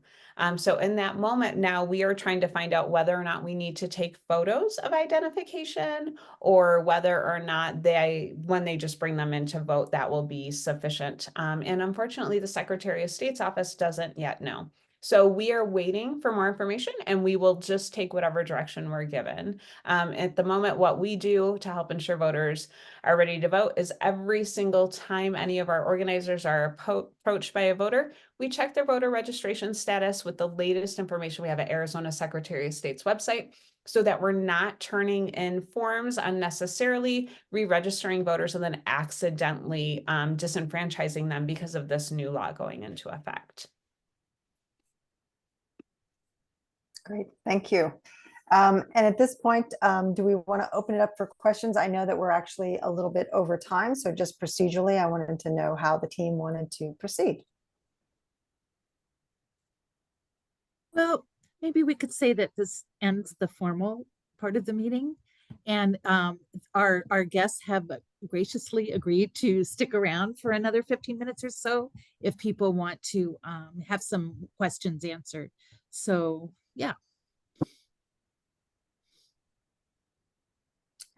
So in that moment now, we are trying to find out whether or not we need to take photos of identification, or whether or not when they just bring them in to vote, that will be sufficient. And unfortunately, the Secretary of State's office doesn't yet know. So we are waiting for more information, and we will just take whatever direction we're given. At the moment, what we do to help ensure voters are ready to vote is every single time any of our organizers are approached by a voter, we check their voter registration status with the latest information we have at Arizona Secretary of State's website, so that we're not turning in forms unnecessarily, re-registering voters, and then accidentally disenfranchising them because of this new law going into effect. Great, thank you. And at this point, do we want to open it up for questions? I know that we're actually a little bit over time, so just procedurally, I wanted to know how the team wanted to proceed. Well, maybe we could say that this ends the formal part of the meeting, and our guests have graciously agreed to stick around for another 15 minutes or so if people want to have some questions answered. So yeah.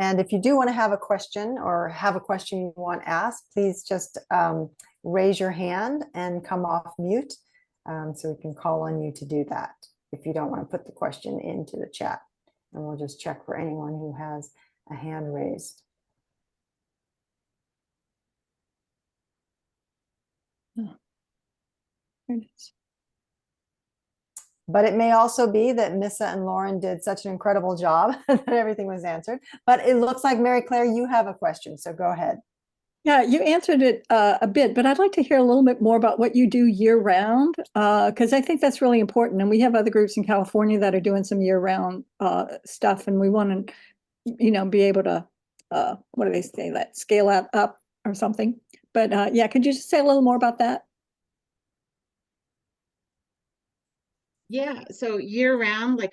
And if you do want to have a question, or have a question you want asked, please just raise your hand and come off mute. So we can call on you to do that if you don't want to put the question into the chat. And we'll just check for anyone who has a hand raised. Oh, there it is. But it may also be that Missa and Loren did such an incredible job that everything was answered. But it looks like, Mary Claire, you have a question, so go ahead. Yeah, you answered it a bit, but I'd like to hear a little bit more about what you do year round, because I think that's really important. And we have other groups in California that are doing some year round stuff, and we want to, be able to, what do they say, that scale that up or something. But yeah, could you just say a little more about that? Yeah, so year round, like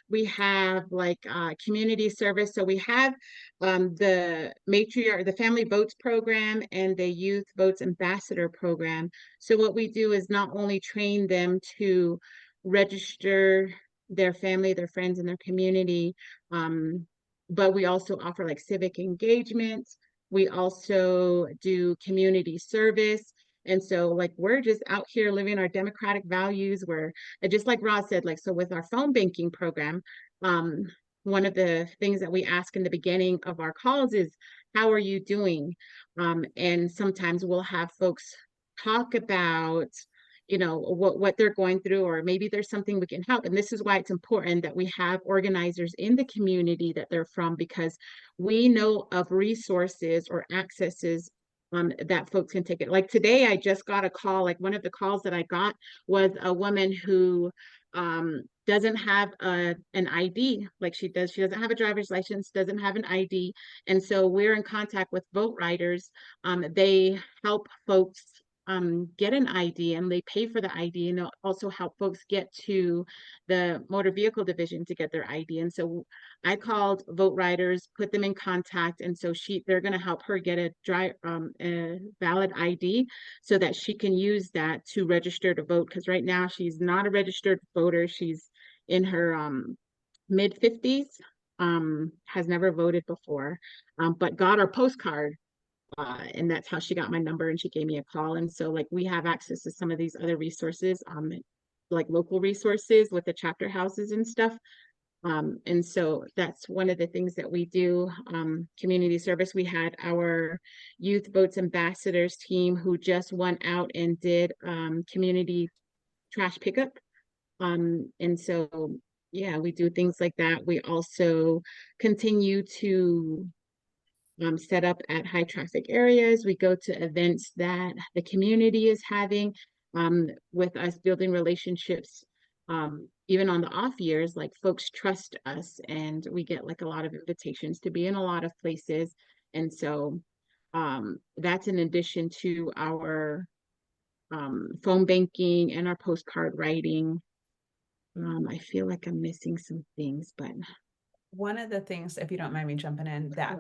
we have like community service. So we have the matriarch, the Family Votes program and the Youth Votes Ambassador program. So what we do is not only train them to register their family, their friends, and their community, but we also offer like civic engagement. We also do community service. And so like we're just out here living our democratic values. We're just like Roz said, like, so with our phone banking program, one of the things that we ask in the beginning of our calls is, how are you doing? And sometimes we'll have folks talk about, what they're going through, or maybe there's something we can help. And this is why it's important that we have organizers in the community that they're from, because we know of resources or accesses that folks can take it. Like today, I just got a call. Like one of the calls that I got was a woman who doesn't have an ID like she does. She doesn't have a driver's license, doesn't have an ID. And so we're in contact with Vote Riders. They help folks get an ID, and they pay for the ID, and they'll also help folks get to the motor vehicle division to get their ID. And so I called Vote Riders, put them in contact, and so they're going to help her get a valid ID so that she can use that to register to vote. Because right now she's not a registered voter. She's in her mid 50s, has never voted before, but got our postcard. And that's how she got my number, and she gave me a call. And so like we have access to some of these other resources, like local resources with the chapter houses and stuff. And so that's one of the things that we do. Community service, we had our Youth Votes Ambassadors team who just went out and did community trash pickup. And so yeah, we do things like that. We also continue to set up at high traffic areas. We go to events that the community is having, with us building relationships. Even on the off years, like folks trust us, and we get like a lot of invitations to be in a lot of places. And so that's in addition to our phone banking and our postcard writing. I feel like I'm missing some things, but one of the things, if you don't mind me jumping in, that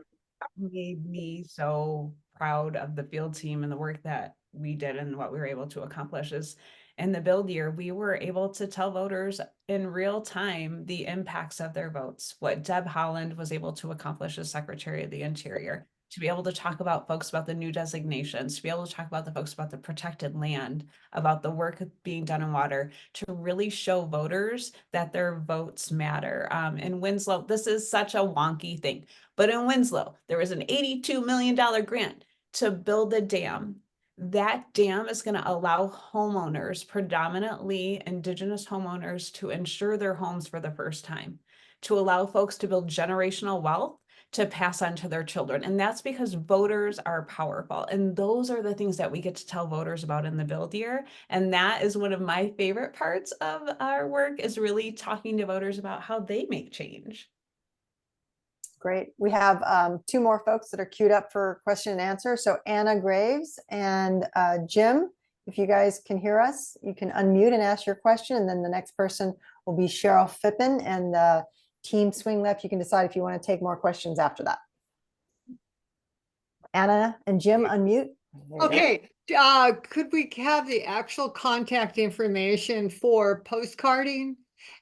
made me so proud of the field team and the work that we did and what we were able to accomplish is in the build year, we were able to tell voters in real time the impacts of their votes. What Deb Haaland was able to accomplish as Secretary of the Interior, to be able to talk about folks about the new designations, to be able to talk about the folks about the protected land, about the work being done in water, to really show voters that their votes matter. In Winslow, this is such a wonky thing, but in Winslow, there was an $82 million grant to build a dam. That dam is going to allow homeowners, predominantly Indigenous homeowners, to insure their homes for the first time, to allow folks to build generational wealth to pass on to their children. And that's because voters are powerful. And those are the things that we get to tell voters about in the build year. And that is one of my favorite parts of our work, is really talking to voters about how they make change. Great. We have two more folks that are queued up for question and answer. So Anna Graves and Jim, if you guys can hear us, you can unmute and ask your question. And then the next person will be Cheryl Fippen, and Team Swing Left. You can decide if you want to take more questions after that. Anna and Jim, unmute. Okay. Could we have the actual contact information for postcarding?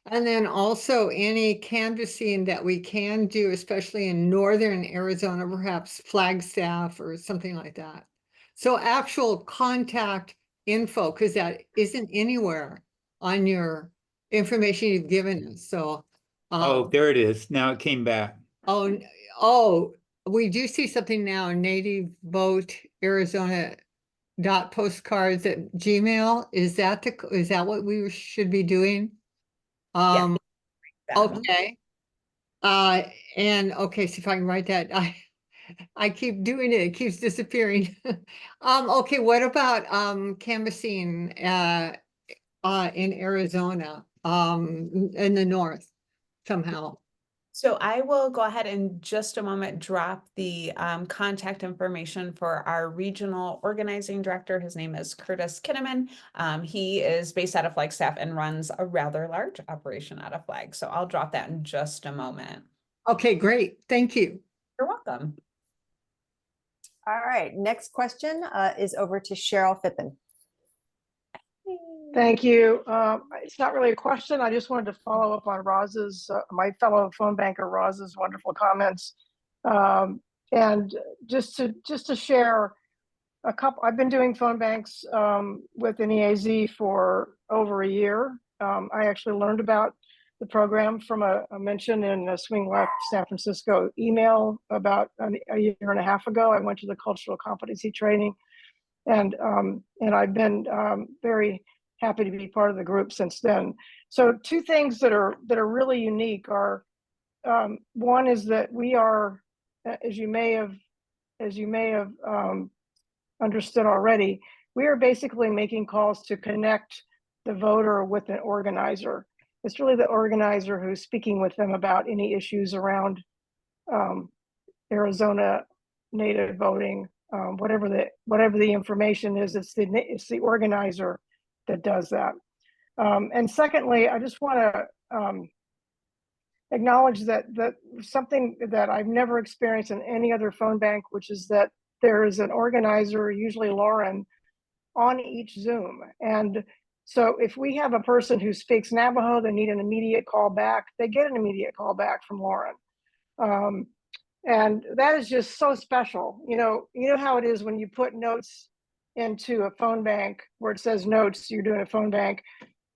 And then also any canvassing that we can do, especially in northern Arizona, perhaps Flagstaff or something like that. So actual contact info, because that isn't anywhere on your information you've given us, so. Oh, there it is. Now it came back. Oh, we do see something now, native vote Arizona postcards at Gmail. Is that what we should be doing? Okay. And okay, see if I can write that. I keep doing it, it keeps disappearing. Okay, what about canvassing in Arizona, in the north somehow? So I will go ahead and just a moment drop the contact information for our regional organizing director. His name is Curtis Kinnaman. He is based out of Flagstaff and runs a rather large operation out of Flag. So I'll drop that in just a moment. Okay, great. Thank you. You're welcome. All right, next question is over to Cheryl Phippen. Thank you. It's not really a question. I just wanted to follow up on Roz's, my fellow phone banker Roz's wonderful comments. And just to share a couple, I've been doing phone banks with NEAZ for over a year. I actually learned about the program from a mention in a Swing Left San Francisco email about a year and a half ago. I went to the cultural competency training, and I've been very happy to be part of the group since then. So two things that are really unique are, one is that we are, as you may have understood already, we are basically making calls to connect the voter with an organizer. It's really the organizer who's speaking with them about any issues around Arizona native voting, whatever the information is. It's the organizer that does that. And secondly, I just want to acknowledge that something that I've never experienced in any other phone bank, which is that there is an organizer, usually Loren, on each Zoom. And so if we have a person who speaks Navajo, they need an immediate call back, they get an immediate call back from Loren. And that is just so special. You know how it is when you put notes into a phone bank where it says notes, you're doing a phone bank,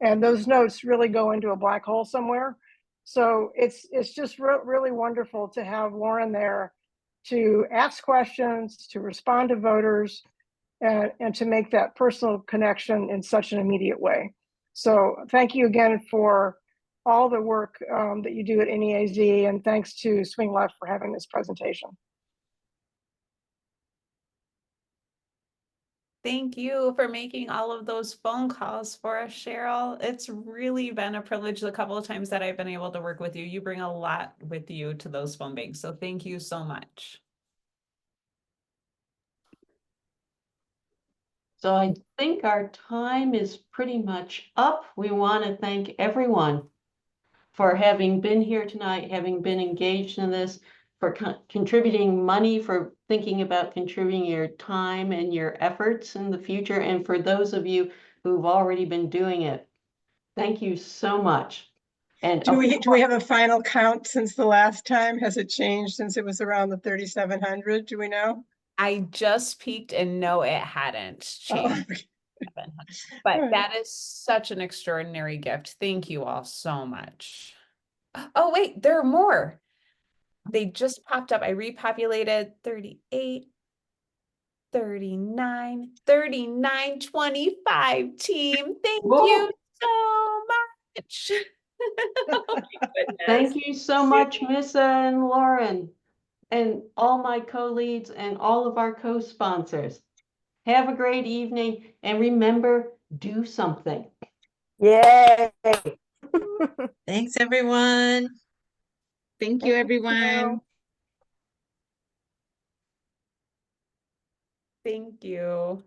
and those notes really go into a black hole somewhere. So it's just really wonderful to have Loren there to ask questions, to respond to voters, and to make that personal connection in such an immediate way. So thank you again for all the work that you do at NEAZ, and thanks to Swing Left for having this presentation. Thank you for making all of those phone calls for us, Cheryl. It's really been a privilege the couple of times that I've been able to work with you. You bring a lot with you to those phone banks, so thank you so much. So I think our time is pretty much up. We want to thank everyone for having been here tonight, having been engaged in this, for contributing money, for thinking about contributing your time and your efforts in the future, and for those of you who've already been doing it. Thank you so much. And do we have a final count since the last time? Has it changed since it was around the 3,700? Do we know? I just peeked and no, it hadn't changed. But that is such an extraordinary gift. Thank you all so much. Oh, wait, there are more. They just popped up. I repopulated 38, 39, 39, 25 team. Thank you so much. Oh my goodness. Thank you so much, Missa and Loren, and all my co-leads and all of our co-sponsors. Have a great evening, and remember, do something. Yay! Thanks, everyone. Thank you, everyone. Thank you.